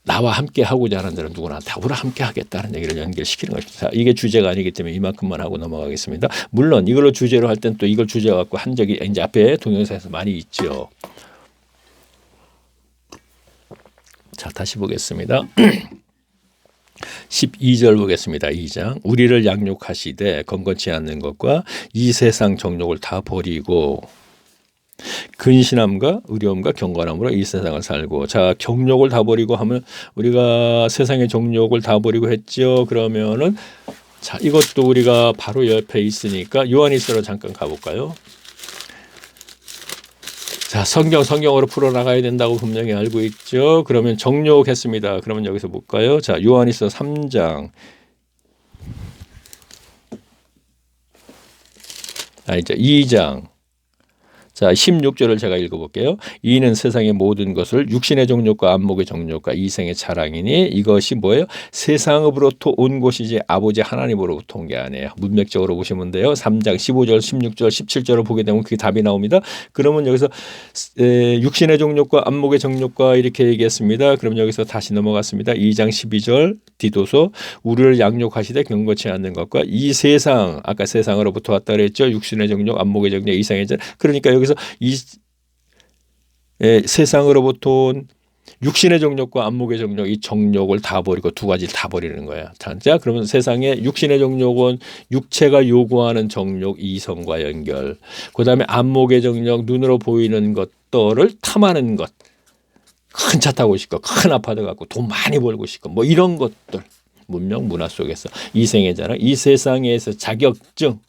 나와 함께 하고자 하는 자는 누구나 더불어 함께 하겠다는 얘기를 연결시키는 것입니다. 이게 주제가 아니기 때문에 이만큼만 하고 넘어가겠습니다. 물론 이걸로 주제로 할 땐 또 이걸 주제로 갖고 한 적이 이제 앞에 동영상에서 많이 있죠. 자, 다시 보겠습니다. 12절 보겠습니다. 2장 우리를 양육하시되 건건치 않는 것과 이 세상 정욕을 다 버리고 근신함과 의로움과 경건함으로 이 세상을 살고 자 정욕을 다 버리고 하면 우리가 세상의 정욕을 다 버리고 했죠. 그러면은 자 이것도 우리가 바로 옆에 있으니까 요한일서로 잠깐 가볼까요? 자 성경으로 풀어나가야 된다고 분명히 알고 있죠. 그러면 정욕했습니다. 그러면 여기서 볼까요? 자 요한일서 3장 이제 2장 자, 16절을 제가 읽어볼게요. 이는 세상의 모든 것을 육신의 정욕과 안목의 정욕과 이생의 자랑이니 이것이 뭐예요? 세상으로부터 온 것이지 아버지 하나님으로부터 온 게 아니에요. 문맥적으로 보시면 돼요. 3장 15절, 16절, 17절을 보게 되면 그게 답이 나옵니다. 그러면 여기서 육신의 정욕과 안목의 정욕과 이렇게 얘기했습니다. 그럼 여기서 다시 넘어갔습니다. 2장 12절 디도서 우리를 양육하시되 경건치 않는 것과 이 세상 아까 세상으로부터 왔다 그랬죠. 육신의 정욕, 안목의 정욕, 이생의 자랑 그러니까 여기서 이 세상으로부터 온 육신의 정욕과 안목의 정욕 이 정욕을 다 버리고 두 가지를 다 버리는 거야. 자, 그러면 세상의 육신의 정욕은 육체가 요구하는 정욕 이성과 연결. 그다음에 안목의 정욕 눈으로 보이는 것들을 탐하는 것. 큰 차 타고 싶고 큰 아파트 갖고 돈 많이 벌고 싶고 뭐 이런 것들. 문명 문화 속에서 이생의 자랑 이 세상에서 자격증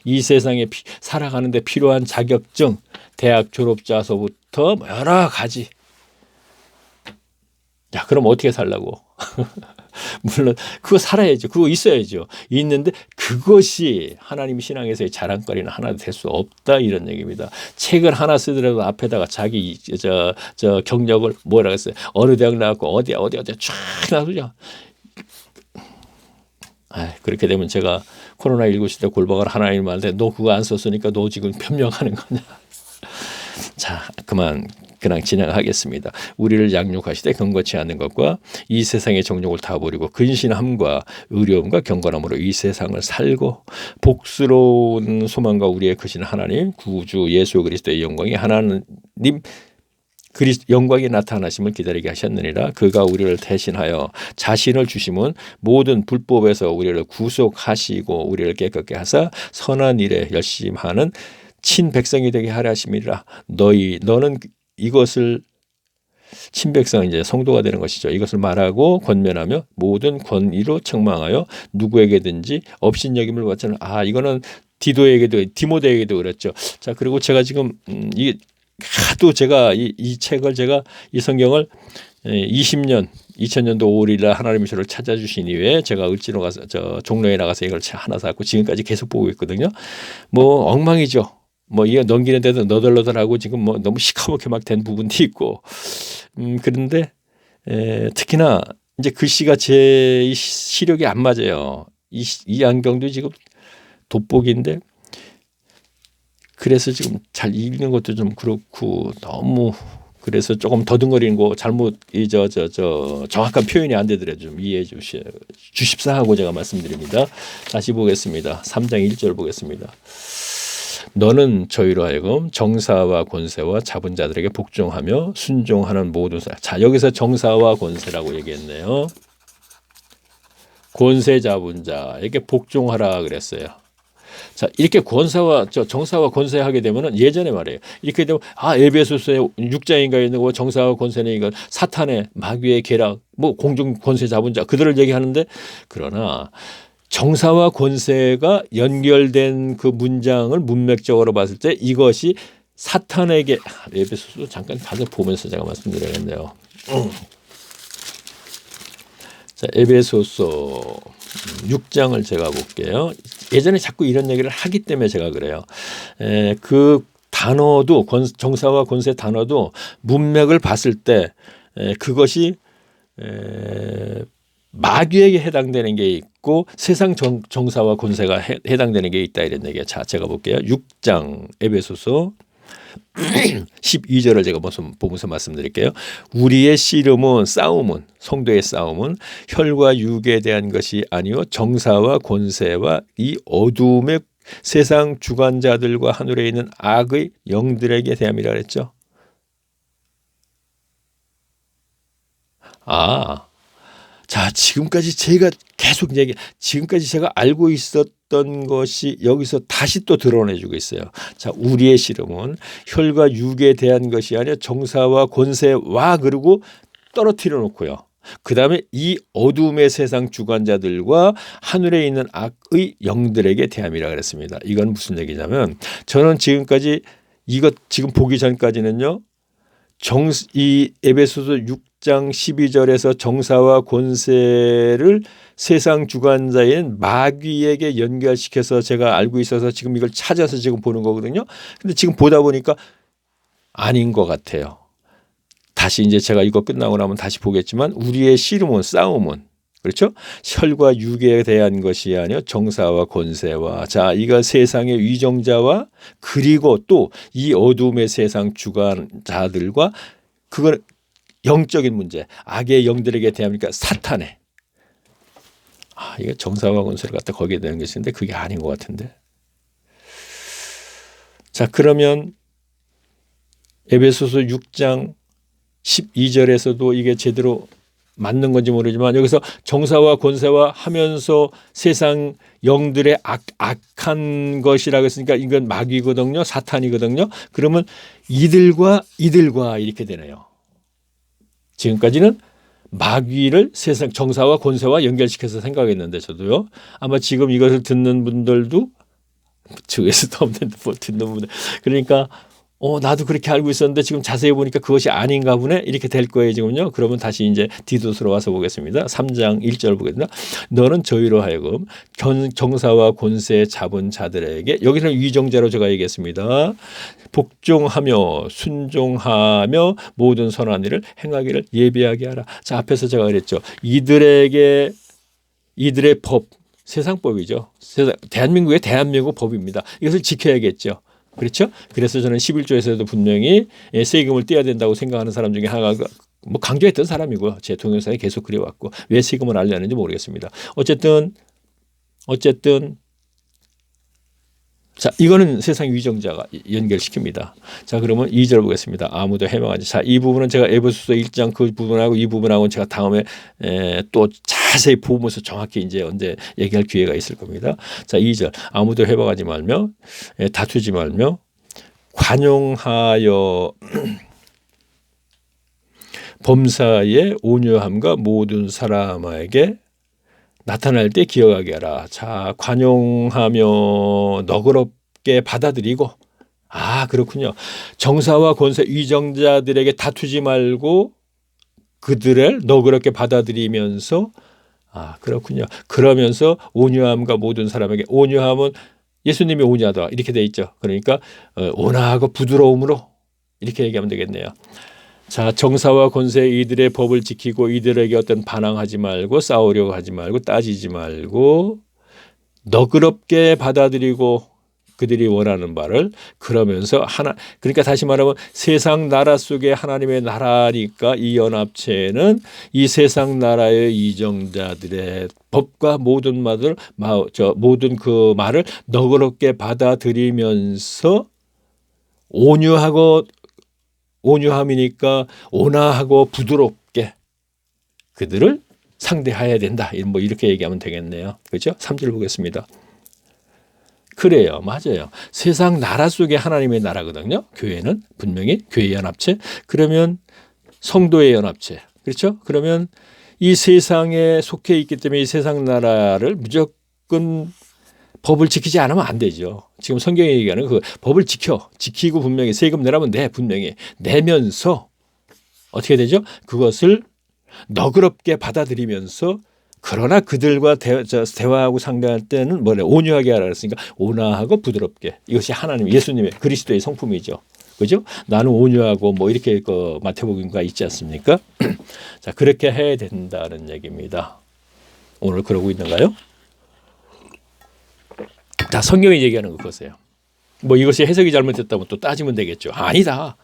이 세상에 살아가는 데 필요한 자격증 대학 졸업자서부터 여러 가지 야 그럼 어떻게 살라고 물론 그거 살아야죠. 그거 있어야죠. 있는데 그것이 하나님 신앙에서의 자랑거리는 하나도 될 수 없다 이런 얘기입니다. 책을 하나 쓰더라도 앞에다가 자기 저 경력을 뭐라 그랬어요. 어느 대학 나왔고 어디 쫙 놔두죠. 그렇게 되면 제가 코로나19 시대 골방을 하나님한테 너 그거 안 썼으니까 너 지금 변명하는 거냐. 자 그만 그냥 진행하겠습니다. 우리를 양육하시되 경건치 않은 것과 이 세상의 정욕을 다 버리고 근신함과 의로움과 경건함으로 이 세상을 살고 복스러운 소망과 우리의 크신 하나님 구주 예수 그리스도의 영광이 하나님 영광이 나타나심을 기다리게 하셨느니라. 그가 우리를 대신하여 자신을 주심은 모든 불법에서 우리를 구속하시고 우리를 깨끗게 하사 선한 일에 열심히 하는 친백성이 되게 하려 하심이라. 너는 이것을 친백성 이제 성도가 되는 것이죠. 이것을 말하고 권면하며 모든 권위로 책망하여 누구에게든지 업신여김을 받자는. 이거는 디모데에게도 그랬죠. 자, 그리고 제가 지금 이 하도 제가 이 책을 이 성경을 20년도 5월이라 하나님의 저를 찾아주신 이후에 제가 을지로 가서 종로에 나가서 이걸 하나 사고 지금까지 계속 보고 있거든요. 뭐 엉망이죠. 뭐 이거 넘기는데도 너덜너덜하고 지금 뭐 너무 시커멓게 막 된 부분도 있고 그런데 특히나 이제 글씨가 제 시력이 안 맞아요. 이 안경도 지금 돋보기인데 그래서 지금 잘 읽는 것도 좀 그렇고 너무 그래서 조금 더듬거리는 거 잘못 정확한 표현이 안 되더라도 좀 이해해 주십사 하고 제가 말씀드립니다. 다시 보겠습니다. 3장 1절 보겠습니다. 너는 저희로 하여금 정사와 권세와 잡은 자들에게 복종하며 순종하는 모든 사. 자, 여기서 정사와 권세라고 얘기했네요. 권세 잡은 자에게 복종하라 그랬어요. 자, 이렇게 정사와 권세하게 되면은 예전에 말이에요. 이렇게 되면 에베소서의 6장인가에 있는 거 정사와 권세는 이건 사탄의 마귀의 계략, 뭐 공중 권세 잡은 자 그들을 얘기하는데 그러나 정사와 권세가 연결된 그 문장을 문맥적으로 봤을 때 이것이 사탄에게 에베소서 잠깐 가서 보면서 제가 말씀드려야겠네요. 자, 에베소서 6장을 제가 볼게요. 예전에 자꾸 이런 얘기를 하기 때문에 제가 그래요. 그 단어도 정사와 권세 단어도 문맥을 봤을 때 그것이 마귀에게 해당되는 게 있고 세상 정사와 권세가 해당되는 게 있다 이런 얘기예요. 자, 제가 볼게요. 6장 에베소서 12절을 제가 보면서 말씀드릴게요. 우리의 씨름은 성도의 싸움은 혈과 육에 대한 것이 아니요 정사와 권세와 이 어둠의 세상 주관자들과 하늘에 있는 악의 영들에게 대함이라 그랬죠. 자, 지금까지 제가 알고 있었던 것이 여기서 다시 또 드러내주고 있어요. 자, 우리의 씨름은 혈과 육에 대한 것이 아니라 정사와 권세와 그리고 떨어뜨려 놓고요. 그 다음에 이 어둠의 세상 주관자들과 하늘에 있는 악의 영들에게 대함이라 그랬습니다. 이건 무슨 얘기냐면 저는 지금까지 지금 보기 전까지는요. 이 에베소서 6장 12절에서 정사와 권세를 세상 주관자인 마귀에게 연결시켜서 제가 알고 있어서 지금 이걸 찾아서 지금 보는 거거든요. 근데 지금 보다 보니까 아닌 것 같아요. 다시 이제 제가 이거 끝나고 나면 다시 보겠지만 우리의 씨름은 싸움은 그렇죠? 혈과 육에 대한 것이 아니요 정사와 권세와 자 이거 세상의 위정자와 그리고 또 이 어둠의 세상 주관자들과 그건 영적인 문제 악의 영들에게 대합니까 사탄의 이게 정사와 권세를 갖다 거기에 대한 것인데 그게 아닌 것 같은데 자 그러면 에베소서 6장 12절에서도 이게 제대로 맞는 건지 모르지만 여기서 정사와 권세와 하면서 세상 영들의 악한 것이라고 했으니까 이건 마귀거든요. 사탄이거든요. 그러면 이들과 이렇게 되네요. 지금까지는 마귀를 세상 정사와 권세와 연결시켜서 생각했는데 저도요. 아마 지금 이것을 듣는 분들도 주위에서도 없는데 뭐 듣는 분들 그러니까 나도 그렇게 알고 있었는데 지금 자세히 보니까 그것이 아닌가 보네 이렇게 될 거예요 지금요. 그러면 다시 이제 디도스로 와서 보겠습니다. 3장 1절 보겠습니다. 너는 저희로 하여금 정사와 권세 잡은 자들에게 여기는 위정자로 제가 얘기했습니다. 복종하며 순종하며 모든 선한 일을 행하기를 예비하게 하라. 자 앞에서 제가 그랬죠. 이들의 법 세상법이죠. 대한민국 법입니다. 이것을 지켜야겠죠. 그렇죠? 그래서 저는 11조에서도 분명히 세금을 떼야 된다고 생각하는 사람 중에 하나가 뭐 강조했던 사람이고요. 제 동영상에 계속 그려왔고 왜 세금을 알려는지 모르겠습니다. 어쨌든 자, 이거는 세상 위정자가 연결시킵니다. 자, 그러면 2절 보겠습니다. 아무도 해명하지. 자, 이 부분은 제가 에베소서 1장 그 부분하고 이 부분하고는 제가 다음에 또 자세히 보면서 정확히 이제 언제 얘기할 기회가 있을 겁니다. 자, 2절. 아무도 해명하지 말며 다투지 말며 관용하여 범사의 온유함과 모든 사람에게 나타날 때 기억하게 하라. 자, 관용하며 너그럽게 받아들이고, 아, 그렇군요. 정사와 권세 위정자들에게 다투지 말고 그들을 너그럽게 받아들이면서, 아, 그렇군요. 그러면서 온유함과 모든 사람에게, 온유함은 예수님이 온유하다 이렇게 돼 있죠. 그러니까 온화하고 부드러움으로 이렇게 얘기하면 되겠네요. 자, 정사와 권세 이들의 법을 지키고 이들에게 어떤 반항하지 말고 싸우려고 하지 말고 따지지 말고 너그럽게 받아들이고 그들이 원하는 바를 그러면서 그러니까 다시 말하면 세상 나라 속에 하나님의 나라니까 이 연합체는 이 세상 나라의 이정자들의 법과 모든 모든 그 말을 너그럽게 받아들이면서 온유함이니까 온화하고 부드럽게 그들을 상대해야 된다. 뭐 이렇게 얘기하면 되겠네요. 그렇죠? 3절 보겠습니다. 그래요. 맞아요. 세상 나라 속에 하나님의 나라거든요. 교회는 분명히 교회 연합체. 그러면 성도의 연합체. 그렇죠? 그러면 이 세상에 속해 있기 때문에 이 세상 나라를 무조건 법을 지키지 않으면 안 되죠. 지금 성경이 얘기하는 그 법을 지키고 분명히 세금 내라면 분명히 내면서 어떻게 되죠? 그것을 너그럽게 받아들이면서 그러나 그들과 대화하고 상대할 때는 온유하게 하라 그랬으니까 온화하고 부드럽게 이것이 하나님 예수님의 그리스도의 성품이죠. 그죠? 나는 온유하고 뭐 이렇게 그 마태복음가 있지 않습니까? 자, 그렇게 해야 된다는 얘기입니다. 오늘 그러고 있는가요? 자, 성경이 얘기하는 거 보세요. 뭐 이것이 해석이 잘못됐다면 또 따지면 되겠죠. 아니다.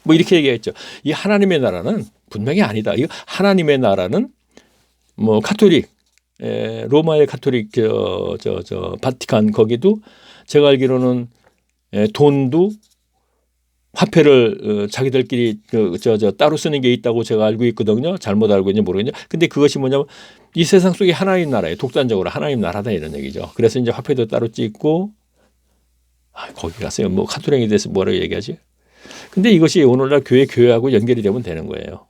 뭐 이렇게 얘기했죠. 이 하나님의 나라는 분명히 아니다. 이 하나님의 나라는 뭐 카톨릭, 로마의 카톨릭 바티칸 거기도 제가 알기로는 돈도 화폐를 자기들끼리 따로 쓰는 게 있다고 제가 알고 있거든요. 잘못 알고 있는지 모르겠냐. 근데 그것이 뭐냐면 이 세상 속에 하나님 나라에 독단적으로 하나님 나라다 이런 얘기죠. 그래서 이제 화폐도 따로 찍고 거기 갔어요. 뭐 카톨릭에 대해서 뭐라고 얘기하지? 근데 이것이 오늘날 교회하고 연결이 되면 되는 거예요.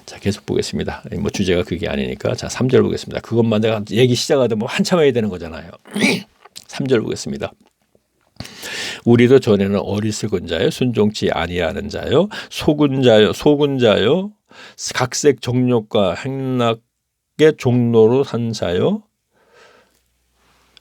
자, 계속 보겠습니다. 뭐 주제가 그게 아니니까. 자, 3절 보겠습니다. 그것만 내가 얘기 시작하다 뭐 한참 해야 되는 거잖아요. 3절 보겠습니다. 우리도 전에는 어리석은 자요, 순종치 아니하는 자요, 속은 자요, 각색 정욕과 행락의 종로로 산 자요,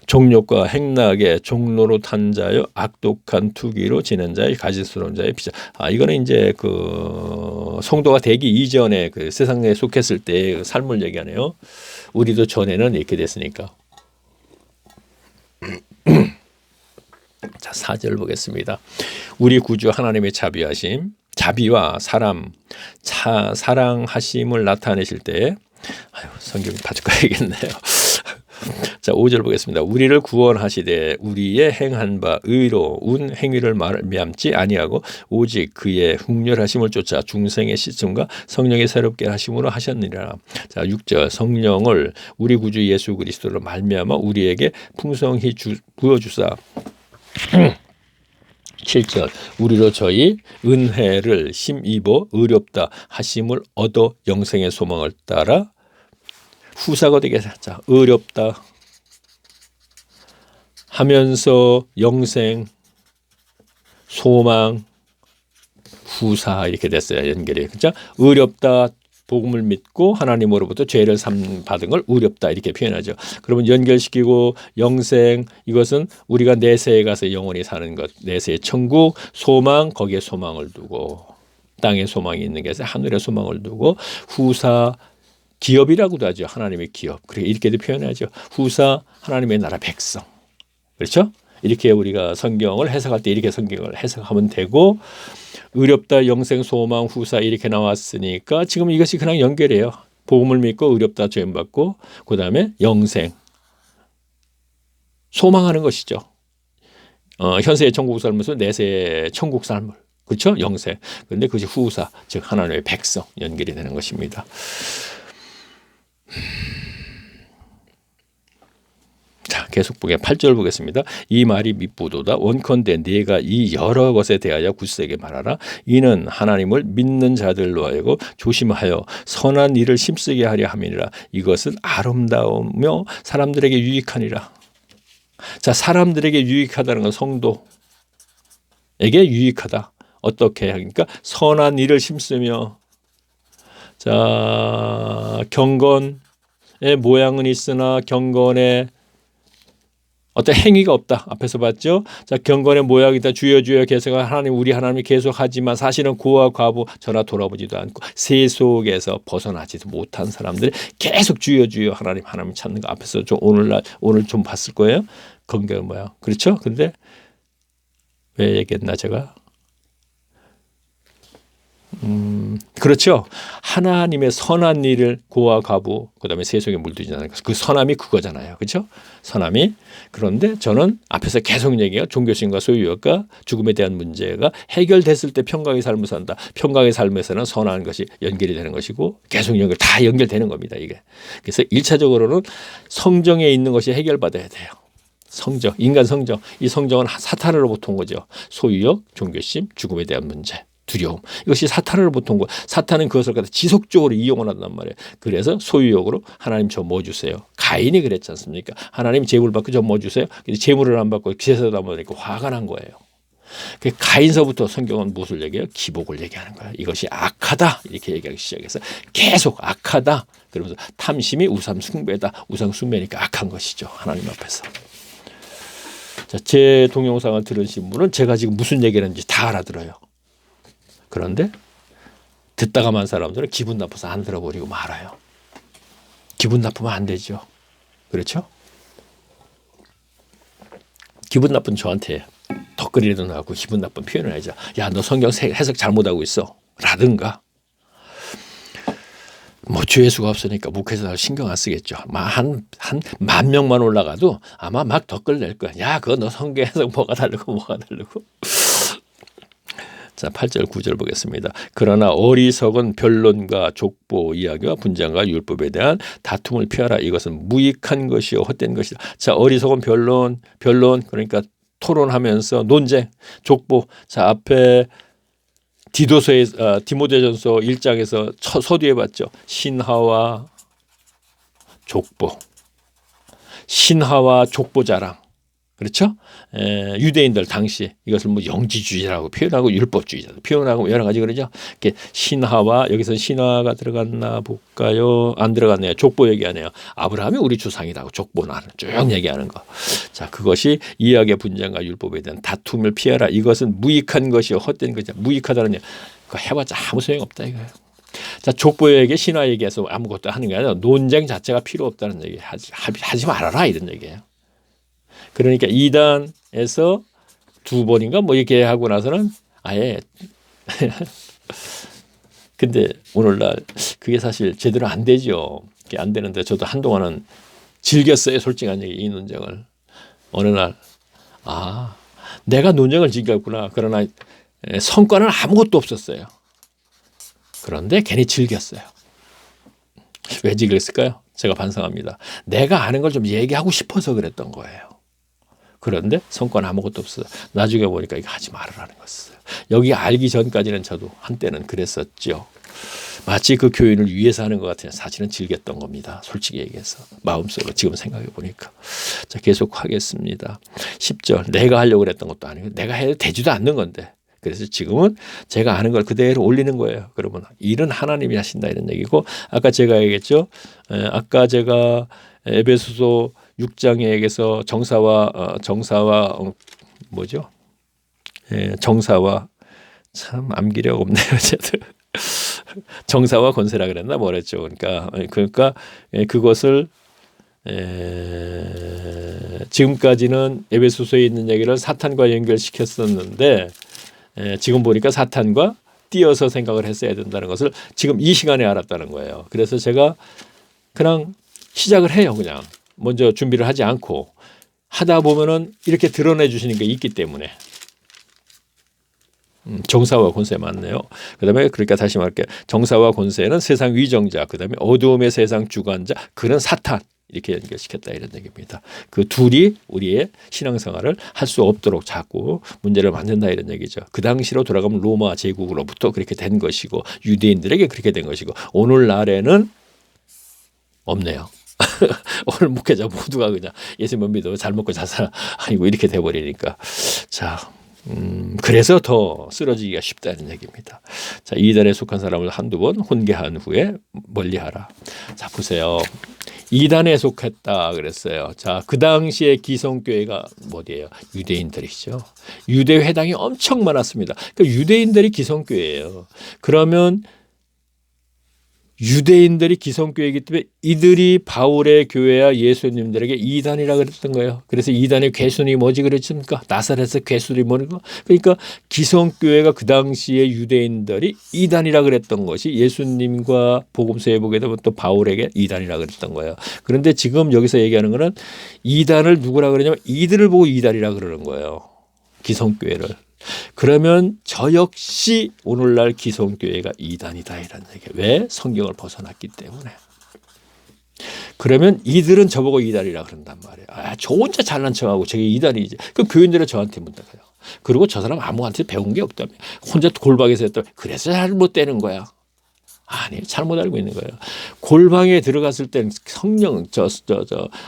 정욕과 행락의 종로로 탄 자요, 악독한 투기로 지낸 자요, 가증스러운 자요, 비자. 이거는 이제 그 성도가 되기 이전에 그 세상에 속했을 때 그 삶을 얘기하네요. 우리도 전에는 이렇게 됐으니까. 자, 4절 보겠습니다. 우리 구주 하나님의 자비와 사랑하심을 나타내실 때, 성경 바꿔야겠네요. 자, 5절 보겠습니다. 우리를 구원하시되 우리의 행한 바 의로운 행위를 말미암지 아니하고 오직 그의 흉렬하심을 쫓아 중생의 씻음과 성령의 새롭게 하심으로 하셨느니라. 자, 6절 성령을 우리 구주 예수 그리스도로 말미암아 우리에게 풍성히 부어주사 7절 우리로 저희 은혜를 힘입어 의롭다 하심을 얻어 영생의 소망을 따라 후사가 되게 자, 의롭다 하면서 영생, 소망, 후사 이렇게 됐어요. 연결이. 그렇죠? 의롭다 복음을 믿고 하나님으로부터 죄를 받은 걸 의롭다 이렇게 표현하죠. 그러면 연결시키고 영생 이것은 우리가 내세에 가서 영원히 사는 것, 내세의 천국, 소망 거기에 소망을 두고 땅에 소망이 있는 게 아니라 하늘에 소망을 두고 후사 기업이라고도 하죠. 하나님의 기업. 그렇게 이렇게도 표현하죠. 후사 하나님의 나라 백성. 그렇죠? 이렇게 우리가 성경을 해석할 때 이렇게 성경을 해석하면 되고, 의롭다 영생 소망 후사 이렇게 나왔으니까 지금 이것이 그냥 연결해요. 복음을 믿고 의롭다 죄인받고 그다음에 영생 소망하는 것이죠. 현세의 천국 삶에서 내세의 천국 삶을, 그렇죠? 영생. 그런데 그것이 후사, 즉 하나님의 백성 연결이 되는 것입니다. 자, 계속 보게 8절 보겠습니다. 이 말이 미쁘도다. 원컨대 네가 이 여러 것에 대하여 굳세게 말하라. 이는 하나님을 믿는 자들로 하여금 조심하여 선한 일을 힘쓰게 하려 함이니라. 이것은 아름다우며 사람들에게 유익하니라. 자, 사람들에게 유익하다는 건 성도에게 유익하다. 어떻게 하니까 선한 일을 힘쓰며, 자, 경건의 모양은 있으나 경건의 어떤 행위가 없다. 앞에서 봤죠. 자, 경건의 모양이다. 주여 주여 계세가 하나님 우리 하나님이 계속하지만 사실은 고아 과부 전화 돌아보지도 않고 세속에서 벗어나지도 못한 사람들이 계속 주여 주여 하나님 찾는 거 앞에서 좀 오늘 좀 봤을 거예요. 경건의 모양. 그렇죠? 근데 왜 얘기했나 제가? 그렇죠. 하나님의 선한 일을 고아 과부 그다음에 세속에 물들이지 않는 것. 그 선함이 그거잖아요. 그렇죠? 선함이. 그런데 저는 앞에서 계속 얘기해요. 종교심과 소유욕과 죽음에 대한 문제가 해결됐을 때 평강의 삶을 산다. 평강의 삶에서는 선한 것이 연결이 되는 것이고 계속 다 연결되는 겁니다. 이게. 그래서 1차적으로는 성정에 있는 것이 해결받아야 돼요. 성정, 인간 성정. 이 성정은 사탄으로부터 온 거죠. 소유욕, 종교심, 죽음에 대한 문제. 두려움. 이것이 사탄으로부터 온 거. 사탄은 그것을 갖다 지속적으로 이용을 한단 말이에요. 그래서 소유욕으로 하나님 저 뭐 주세요. 가인이 그랬지 않습니까? 하나님 재물 받고 저 뭐 주세요. 재물을 안 받고 제사도 안 받으니까 화가 난 거예요. 그 가인서부터 성경은 무엇을 얘기해요? 기복을 얘기하는 거예요. 이것이 악하다 이렇게 얘기하기 시작해서 계속 악하다. 그러면서 탐심이 우상 숭배다. 우상 숭배니까 악한 것이죠. 하나님 앞에서. 자, 제 동영상을 들으신 분은 제가 지금 무슨 얘기하는지 다 알아들어요. 그런데 듣다가만 사람들은 기분 나빠서 안 들어버리고 말아요. 기분 나쁘면 안 되죠. 그렇죠? 기분 나쁜 저한테 덧글이라도 나고 기분 나쁜 표현을 하죠. 야, 너 성경 해석 잘못하고 있어. 라든가. 뭐 조회수가 없으니까 목회자 신경 안 쓰겠죠. 한 10,000명만 올라가도 아마 막 덧글 낼 거야. 야, 그거 너 성경 해석 뭐가 다르고. 자, 8절 9절 보겠습니다. 그러나 어리석은 변론과 족보 이야기와 분쟁과 율법에 대한 다툼을 피하라. 이것은 무익한 것이요 헛된 것이다. 자, 어리석은 변론 그러니까 토론하면서 논쟁, 족보. 자, 앞에 디모데전서 1장에서 서두에 봤죠. 신하와 족보. 신하와 족보 자랑. 그렇죠? 유대인들 당시 이것을 뭐 영지주의라고 표현하고 율법주의라고 표현하고 여러 가지 그러죠. 이렇게 신하와 여기서 신하가 들어갔나 볼까요? 안 들어갔네요. 족보 얘기하네요. 아브라함이 우리 주상이라고 족보는 쭉 얘기하는 거. 자, 그것이 이야기의 분쟁과 율법에 대한 다툼을 피하라. 이것은 무익한 것이요 헛된 것이다. 무익하다는 그거 해봤자 아무 소용 없다 이거예요. 자, 족보에게 신하에게서 아무것도 하는 게 아니라 논쟁 자체가 필요 없다는 얘기 하지 말아라 이런 얘기예요. 그러니까 2단에서 2번인가 뭐 이렇게 하고 나서는 아예 근데 오늘날 그게 사실 제대로 안 되죠. 그게 안 되는데 저도 한동안은 즐겼어요. 솔직한 얘기 이 논쟁을. 어느 날 내가 논쟁을 즐겼구나. 그러나 성과는 아무것도 없었어요. 그런데 괜히 즐겼어요. 왜 즐겼을까요? 제가 반성합니다. 내가 아는 걸 좀 얘기하고 싶어서 그랬던 거예요. 그런데 성과는 아무것도 없어요. 나중에 보니까 이거 하지 말으라는 것이에요. 여기 알기 전까지는 저도 한때는 그랬었죠. 마치 그 교인을 위해서 하는 것 같아요. 사실은 즐겼던 겁니다. 솔직히 얘기해서. 마음속으로 지금 생각해 보니까. 자, 계속 하겠습니다. 10절. 내가 하려고 그랬던 것도 아니고 내가 해도 되지도 않는 건데. 그래서 지금은 제가 아는 걸 그대로 올리는 거예요. 그러면 일은 하나님이 하신다 이런 얘기고 아까 제가 얘기했죠. 아까 제가 에베소서 6장에 얘기해서 정사와 뭐죠? 정사와 참 암기력 없네요. 어쨌든 정사와 권세라 그랬나 뭐랬죠. 그러니까 그것을 지금까지는 에베소서에 있는 얘기를 사탄과 연결시켰었는데 지금 보니까 사탄과 띄어서 생각을 했어야 된다는 것을 지금 이 시간에 알았다는 거예요. 그래서 제가 그냥 시작을 해요. 그냥 먼저 준비를 하지 않고 하다 보면은 이렇게 드러내 주시는 게 있기 때문에 정사와 권세 맞네요. 그다음에 그러니까 다시 말할게요. 정사와 권세는 세상 위정자, 그다음에 어두움의 세상 주관자, 그는 사탄 이렇게 연결시켰다 이런 얘기입니다. 그 둘이 우리의 신앙생활을 할 수 없도록 자꾸 문제를 만든다 이런 얘기죠. 그 당시로 돌아가면 로마 제국으로부터 그렇게 된 것이고 유대인들에게 그렇게 된 것이고 오늘날에는 없네요. 오늘 목회자 모두가 그냥 예수님 믿어 잘 먹고 잘 살아 아니고 이렇게 돼버리니까 자. 그래서 더 쓰러지기가 쉽다는 얘기입니다. 자, 이단에 속한 사람을 한두 번 훈계한 후에 멀리하라. 자, 보세요. 이단에 속했다 그랬어요. 자, 그 당시에 기성교회가 어디예요? 유대인들이죠. 유대 회당이 엄청 많았습니다. 그러니까 유대인들이 기성교회예요. 그러면 유대인들이 기성교회이기 때문에 이들이 바울의 교회와 예수님들에게 이단이라 그랬던 거예요. 그래서 이단의 괴순이 뭐지 그랬습니까? 나사렛의 괴순이 뭐고? 그러니까 기성교회가 그 당시에 유대인들이 이단이라 그랬던 것이 예수님과 복음서에 보게 되면 또 바울에게 이단이라 그랬던 거예요. 그런데 지금 여기서 얘기하는 거는 이단을 누구라 그러냐면 이들을 보고 이단이라 그러는 거예요. 기성교회를. 그러면 저 역시 오늘날 기성교회가 이단이다 이런 얘기. 왜? 성경을 벗어났기 때문에. 그러면 이들은 저보고 이단이라 그런단 말이에요. 아, 저 혼자 잘난 척하고 저게 이단이지. 그 교인들은 저한테 문제가요. 그리고 저 사람 아무한테 배운 게 없다며. 혼자 골방에서 했다며. 그래서 잘못되는 거야. 아니, 잘못 알고 있는 거예요. 골방에 들어갔을 땐 성령,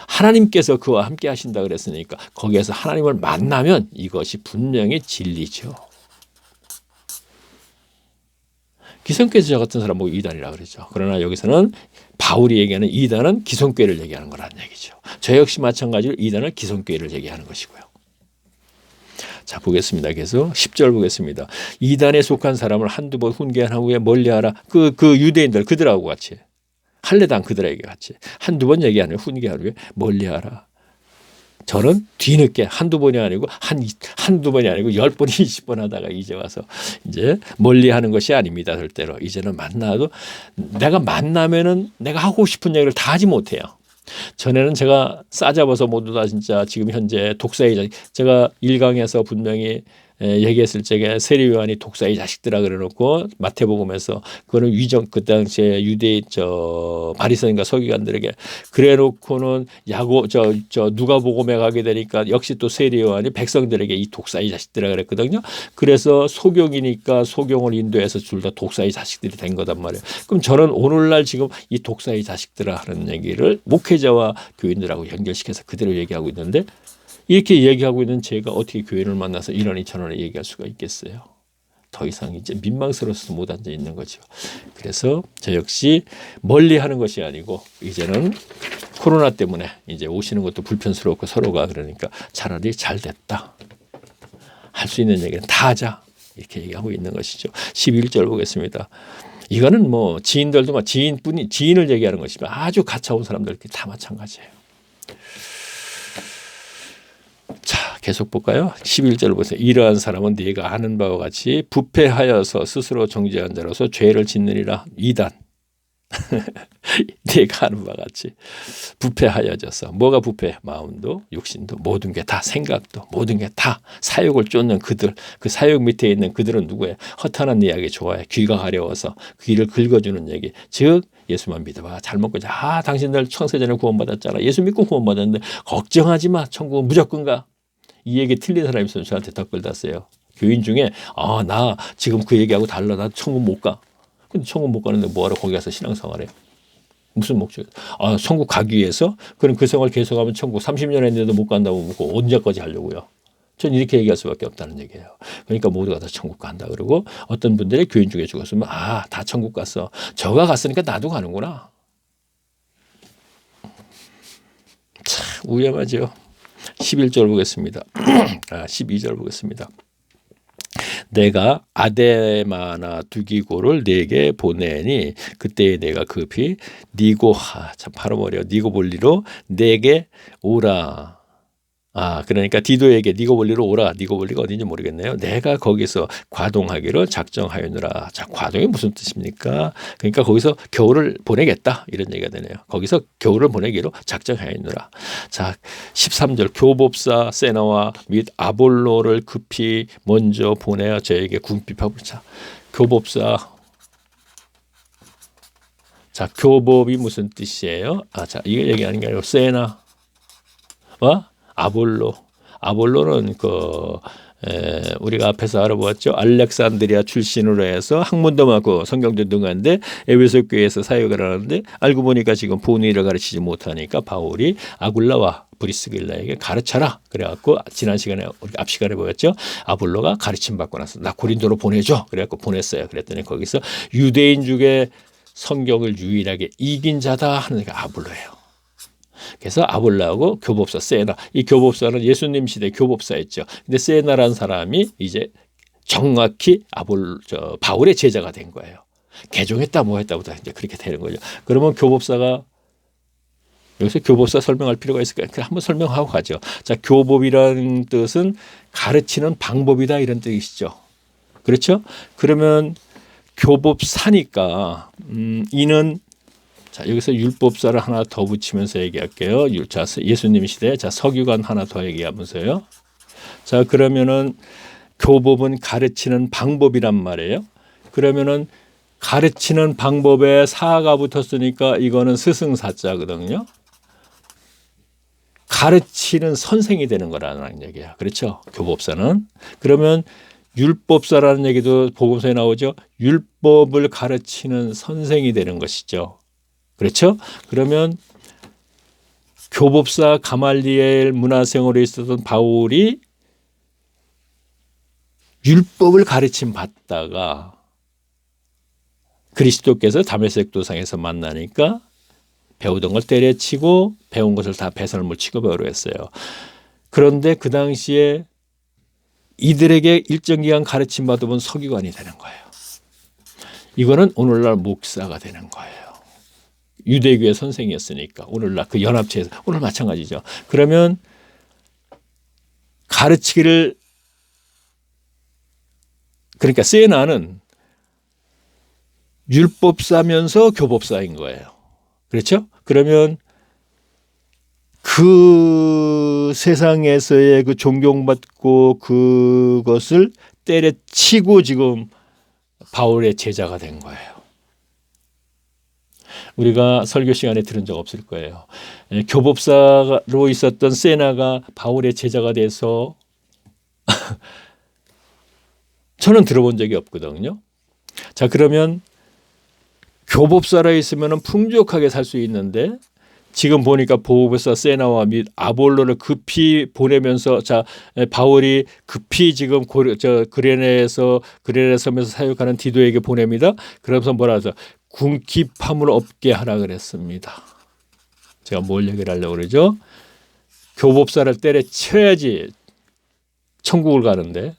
하나님께서 그와 함께 하신다 그랬으니까 거기에서 하나님을 만나면 이것이 분명히 진리죠. 기성교회에서 저 같은 사람 보고 이단이라 그러죠. 그러나 여기서는 바울이 얘기하는 이단은 기성교회를 얘기하는 거라는 얘기죠. 저 역시 마찬가지로 이단은 기성교회를 얘기하는 것이고요. 자, 보겠습니다. 계속 10절 보겠습니다. 이단에 속한 사람을 한두 번 훈계한 후에 멀리하라. 그 유대인들 그들하고 같이 할례당 그들에게 같이 한두 번 얘기한 후에 훈계한 후에 멀리하라. 저는 뒤늦게 한두 번이 아니고 한두 번이 아니고 10번, 20번 하다가 이제 와서 이제 멀리하는 것이 아닙니다. 절대로. 이제는 만나도 내가 만나면은 내가 하고 싶은 얘기를 다 하지 못해요. 전에는 제가 싸잡아서 모두 다 진짜 지금 현재 독사의 자식, 제가 1강에서 분명히 얘기했을 적에 세리요한이 독사의 자식들아 그래놓고 마태복음에서 그거는 위정 그 당시에 유대 바리새인과 서기관들에게 그래놓고는 누가복음에 가게 되니까 역시 또 세리요한이 백성들에게 이 독사의 자식들아 그랬거든요. 그래서 소경이니까 소경을 인도해서 둘 다 독사의 자식들이 된 거단 말이에요. 그럼 저는 오늘날 지금 이 독사의 자식들아 하는 얘기를 목회자와 교인들하고 연결시켜서 그대로 얘기하고 있는데 이렇게 얘기하고 있는 제가 어떻게 교회를 만나서 이러니 저러니 얘기할 수가 있겠어요. 더 이상 이제 민망스러워서 못 앉아 있는 거죠. 그래서 저 역시 멀리 하는 것이 아니고 이제는 코로나 때문에 이제 오시는 것도 불편스럽고 서로가 그러니까 차라리 잘 됐다. 할 수 있는 얘기는 다 하자. 이렇게 얘기하고 있는 것이죠. 11절 보겠습니다. 이거는 뭐 지인들도 지인을 얘기하는 것이면 아주 가까운 사람들 다 마찬가지예요. 자, 계속 볼까요? 11절 보세요. 이러한 사람은 네가 아는 바와 같이 부패하여서 스스로 정죄한 자로서 죄를 짓느니라. 이단. 네가 아는 바와 같이 부패하여져서 뭐가 부패? 마음도 육신도 모든 게 다 생각도 모든 게 다 사욕을 쫓는 그들 그 사욕 밑에 있는 그들은 누구예요? 허탄한 이야기 좋아해. 귀가 가려워서 귀를 긁어주는 얘기. 즉 예수만 믿어봐. 잘 먹고 자. 당신들 창세전에 구원받았잖아. 예수 믿고 구원받았는데 걱정하지 마. 천국은 무조건 가. 이 얘기 틀린 사람이 있으면 저한테 댓글 das어요. 교인 중에 나 지금 그 얘기하고 달라. 나 천국 못 가. 근데 천국 못 가는데 뭐하러 거기 가서 신앙생활해? 무슨 목적? 천국 가기 위해서? 그럼 그 생활 계속하면 천국 30년 했는데도 못 간다고 묻고 언제까지 하려고요? 전 이렇게 얘기할 수밖에 없다는 얘기예요. 그러니까 모두가 다 천국 간다 그러고 어떤 분들의 교인 중에 죽었으면 다 천국 갔어. 저가 갔으니까 나도 가는구나. 참 위험하죠. 11절 보겠습니다. 12절 보겠습니다. 내가 아데마나 두기고를 네게 보내니 그때에 내가 급히 참 발음어려 니고볼리로 네게 오라. 그러니까 디도에게 니고볼리로 오라. 니고볼리가 어딘지 모르겠네요. 내가 거기서 과동하기로 작정하였노라. 자, 과동이 무슨 뜻입니까? 그러니까 거기서 겨울을 보내겠다 이런 얘기가 되네요. 거기서 겨울을 보내기로 작정하였노라. 자, 13절 교법사 세나와 및 아볼로를 급히 먼저 보내어 저에게 궁핍하고. 자, 교법사. 자, 교법이 무슨 뜻이에요? 자, 이거 얘기하는 게 아니고 세나와 아볼로는 우리가 앞에서 알아보았죠. 알렉산드리아 출신으로 해서 학문도 많고 성경도 능한데 에베소 교회에서 사역을 하는데 알고 보니까 지금 본의를 가르치지 못하니까 바울이 아굴라와 브리스길라에게 가르쳐라. 그래갖고 지난 시간에 우리 앞 시간에 보였죠. 아볼로가 가르침 받고 나서 나 고린도로 보내줘. 그래갖고 보냈어요. 그랬더니 거기서 유대인 중에 성경을 유일하게 이긴 자다 하는 게 아볼로예요. 그래서 아볼라하고 교법사 세나, 이 교법사는 예수님 시대 교법사였죠. 근데 세나라는 사람이 이제 정확히 바울의 제자가 된 거예요. 개종했다 뭐 했다보다 이제 그렇게 되는 거죠. 그러면 교법사가 여기서 교법사 설명할 필요가 있을까요? 한번 설명하고 가죠. 자, 교법이라는 뜻은 가르치는 방법이다 이런 뜻이죠. 그렇죠? 그러면 교법사니까 이는 자, 여기서 율법사를 하나 더 붙이면서 얘기할게요. 자, 예수님 시대. 자, 서기관 하나 더 얘기하면서요. 자, 그러면은 교법은 가르치는 방법이란 말이에요. 그러면은 가르치는 방법에 사가 붙었으니까 이거는 스승사자거든요. 가르치는 선생이 되는 거라는 얘기야. 그렇죠? 교법사는. 그러면 율법사라는 얘기도 복음서에 나오죠. 율법을 가르치는 선생이 되는 것이죠. 그렇죠? 그러면 교법사 가말리엘 문화생활에 있었던 바울이 율법을 가르침 받다가 그리스도께서 다메섹 도상에서 만나니까 배우던 걸 때려치고 배운 것을 다 배설물 취급하기로 했어요. 그런데 그 당시에 이들에게 일정 기간 가르침 받으면 서기관이 되는 거예요. 이거는 오늘날 목사가 되는 거예요. 유대교의 선생이었으니까 오늘날 그 연합체에서 오늘 마찬가지죠. 그러면 가르치기를 그러니까 세나는 율법사면서 교법사인 거예요. 그렇죠? 그러면 그 세상에서의 그 존경받고 그것을 때려치고 지금 바울의 제자가 된 거예요. 우리가 설교 시간에 들은 적 없을 거예요. 교법사로 있었던 세나가 바울의 제자가 돼서 저는 들어본 적이 없거든요. 자, 그러면 교법사라 있으면 풍족하게 살 수 있는데 지금 보니까 보호법사 세나와 및 아볼로를 급히 보내면서 자 바울이 급히 지금 그레네 섬에서 사역하는 디도에게 보냅니다. 그러면서 뭐라 하죠? 궁핍함을 없게 하라 그랬습니다. 제가 뭘 얘기를 하려고 그러죠? 교법사를 때려쳐야지 천국을 가는데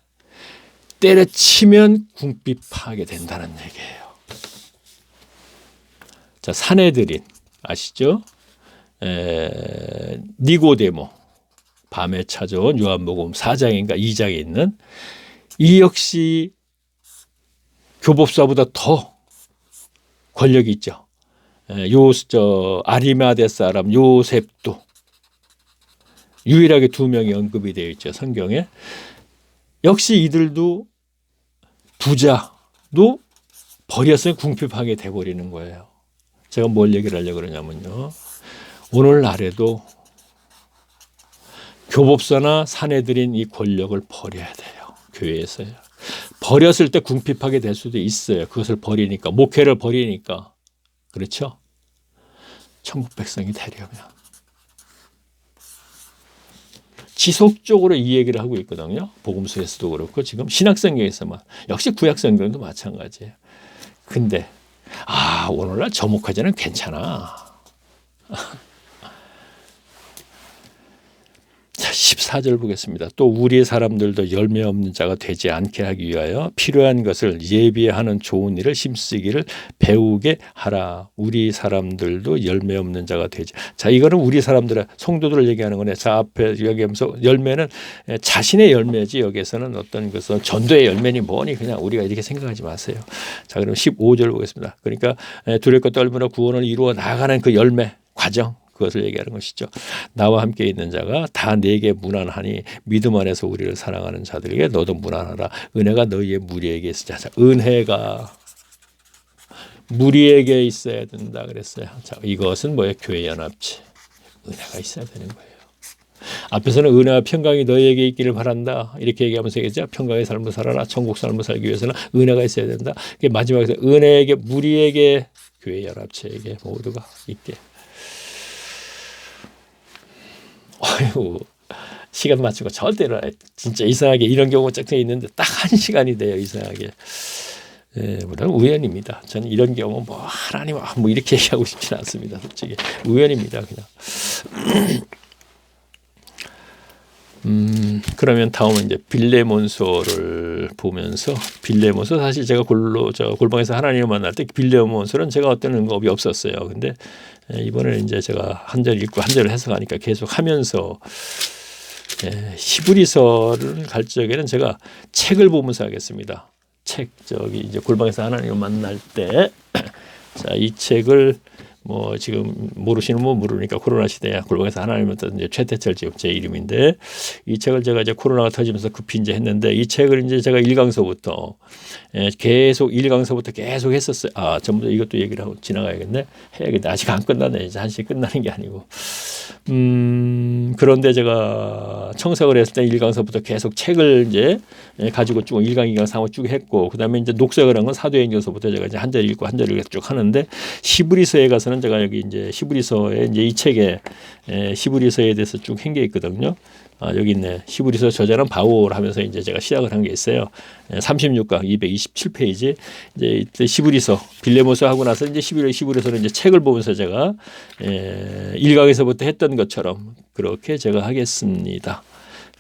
때려치면 궁핍하게 된다는 얘기예요. 자, 산헤드린 아시죠? 니고데모 밤에 찾아온 요한복음 4장인가 2장에 있는 이 역시 교법사보다 더 권력이 있죠. 아리마대 사람 요셉도 유일하게 2명이 언급이 되어 있죠. 성경에. 역시 이들도 부자도 버렸으면 궁핍하게 돼버리는 거예요. 제가 뭘 얘기를 하려고 그러냐면요. 오늘날에도 교법사나 산헤드린 이 권력을 버려야 돼요. 교회에서요. 버렸을 때 궁핍하게 될 수도 있어요. 그것을 버리니까, 목회를 버리니까. 그렇죠? 천국 백성이 되려면. 지속적으로 이 얘기를 하고 있거든요. 복음서에서도 그렇고 지금 신약성경에서만. 역시 구약성경도 마찬가지예요. 근데 오늘날 저 목회자는 괜찮아. 자, 14절 보겠습니다. 또 우리 사람들도 열매 없는 자가 되지 않게 하기 위하여 필요한 것을 예비하는 좋은 일을 힘쓰기를 배우게 하라. 우리 사람들도 열매 없는 자가 되지. 자, 이거는 우리 사람들의 성도들을 얘기하는 거네. 자, 앞에 얘기하면서 열매는 자신의 열매지, 여기에서는 어떤 것은 전도의 열매니 뭐니 그냥 우리가 이렇게 생각하지 마세요. 자, 그럼 15절 보겠습니다. 그러니까 두렵고 떨므로 구원을 이루어 나가는 그 열매 과정, 그것을 얘기하는 것이죠. 나와 함께 있는 자가 다 내게 무난하니 믿음 안에서 우리를 사랑하는 자들에게 너도 무난하라. 은혜가 너희의 무리에게 있으자. 자, 은혜가 무리에게 있어야 된다 그랬어요. 자, 이것은 뭐예요? 교회 연합체. 은혜가 있어야 되는 거예요. 앞에서는 은혜와 평강이 너희에게 있기를 바란다 이렇게 얘기하면서 얘기했죠. 평강의 삶을 살아라. 천국 삶을 살기 위해서는 은혜가 있어야 된다. 마지막에 은혜에게 무리에게 교회 연합체에게 모두가 있게. 어휴, 시간 맞추고 절대로 진짜 이상하게 이런 경우가 짝짝이 있는데 딱 1시간이 돼요. 이상하게. 물론 우연입니다. 저는 이런 경우 뭐 하나님 뭐 이렇게 얘기하고 싶지는 않습니다. 솔직히 우연입니다. 그냥. 그러면 다음은 이제 빌레몬서를 보면서, 빌레몬서 사실 제가 골방에서 하나님을 만날 때 빌레몬서는 제가 어떤 응답이 없었어요. 근데 이번에 이제 제가 한 절 읽고 한 절을 해석하니까 계속 하면서 히브리서를 갈 적에는 제가 책을 보면서 하겠습니다. 책, 저기 이제 골방에서 하나님을 만날 때 자, 이 책을 뭐 지금 모르시는 분 모르니까 코로나 시대야 골방에서 하나님을 이제 최태철 지금 제 이름인데, 이 책을 제가 이제 코로나가 터지면서 급히 이제 했는데, 이 책을 이제 제가 1강서부터 계속 1강서부터 계속 했었어요. 아, 전부 다 이것도 얘기를 하고 지나가야겠네. 해야겠네. 아직 안 끝났네. 이제 1시에 끝나는 게 아니고. 그런데 제가 청석을 했을 때 1강서부터 계속 책을 이제 가지고 쭉 1강, 2강, 3강 쭉 했고, 그 다음에 이제 녹색을 한 건 사도행전서부터 제가 이제 한 절 읽고 한 절 읽고 쭉 하는데, 히브리서에 가서는 제가 여기 이제 히브리서에 이제 이 책에 히브리서에 대해서 쭉 한 게 있거든요. 아, 여기 있네. 히브리서 저자는 바울 하면서 이제 제가 시작을 한 게 있어요. 36강 227페이지. 이제 히브리서 빌레몬서 하고 나서 이제 히브리서는 이제 책을 보면서 제가 1강에서부터 했던 것처럼 그렇게 제가 하겠습니다.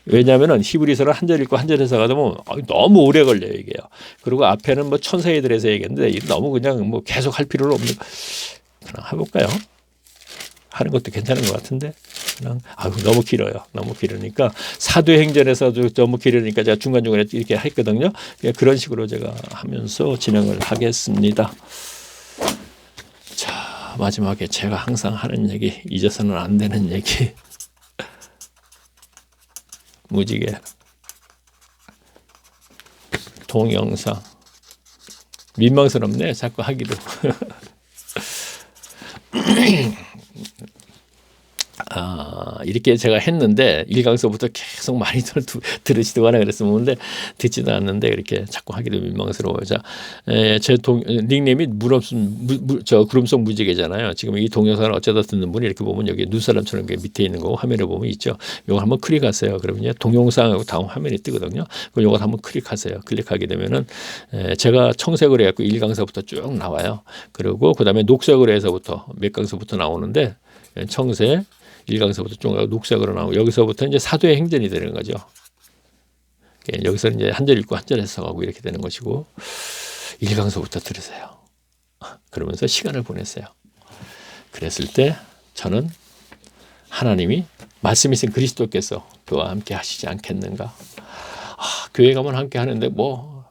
왜냐하면은 히브리서를 한 절 읽고 한 절 해석하다 보면 너무 오래 걸려요, 이게요. 그리고 앞에는 뭐 천사애들에서 얘기했는데 너무 그냥 뭐 계속 할 필요는 없는. 그냥 해볼까요? 하는 것도 괜찮은 것 같은데 그냥 너무 길어요. 너무 길으니까 사도행전에서도 너무 길으니까 제가 중간중간에 이렇게 했거든요. 그런 식으로 제가 하면서 진행을 하겠습니다. 자, 마지막에 제가 항상 하는 얘기, 잊어서는 안 되는 얘기. 무지개 동영상 민망스럽네 자꾸 하기도. 이렇게 제가 했는데 1강서부터 계속 많이들 들으시더거나 그랬었는데 듣지도 않는데 이렇게 자꾸 하기도 민망스러워요. 자, 제 닉네임이 구름속 무지개잖아요. 지금 이 동영상을 어쩌다 듣는 분이 이렇게 보면 여기 눈사람처럼 밑에 있는 거 화면에 보면 있죠. 요거 한번 클릭하세요. 그러면 동영상하고 다음 화면이 뜨거든요. 그럼 요거 한번 클릭하세요. 클릭하게 되면은 제가 청색으로 해갖고 1강서부터 쭉 나와요. 그리고 그 다음에 녹색으로 해서부터 몇 강서부터 나오는데 청색 1강서부터 쭉 녹색으로 나오고, 여기서부터 이제 사도의 행전이 되는 거죠. 여기서 이제 한 절 읽고 한 절 해석하고 이렇게 되는 것이고, 1강서부터 들으세요. 그러면서 시간을 보냈어요. 그랬을 때 저는 하나님이 말씀이신 그리스도께서 그와 함께 하시지 않겠는가. 교회 가면 함께 하는데 뭐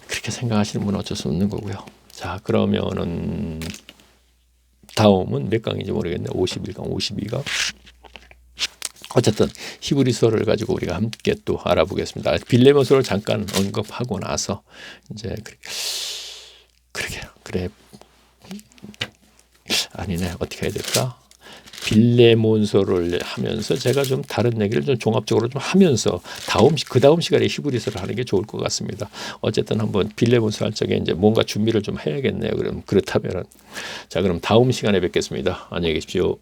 그렇게 생각하시는 분은 어쩔 수 없는 거고요. 자, 그러면은 다음은 몇 강인지 모르겠네. 51강, 52강. 어쨌든 히브리서를 가지고 우리가 함께 또 알아보겠습니다. 빌레몬서를 잠깐 언급하고 나서 이제 그래 아니네. 어떻게 해야 될까? 빌레몬서를 하면서 제가 좀 다른 얘기를 좀 종합적으로 좀 하면서 그 다음 시간에 히브리서를 하는 게 좋을 것 같습니다. 어쨌든 한번 빌레몬서 할 적에 이제 뭔가 준비를 좀 해야겠네요. 그럼 그렇다면은 자, 그럼 다음 시간에 뵙겠습니다. 안녕히 계십시오.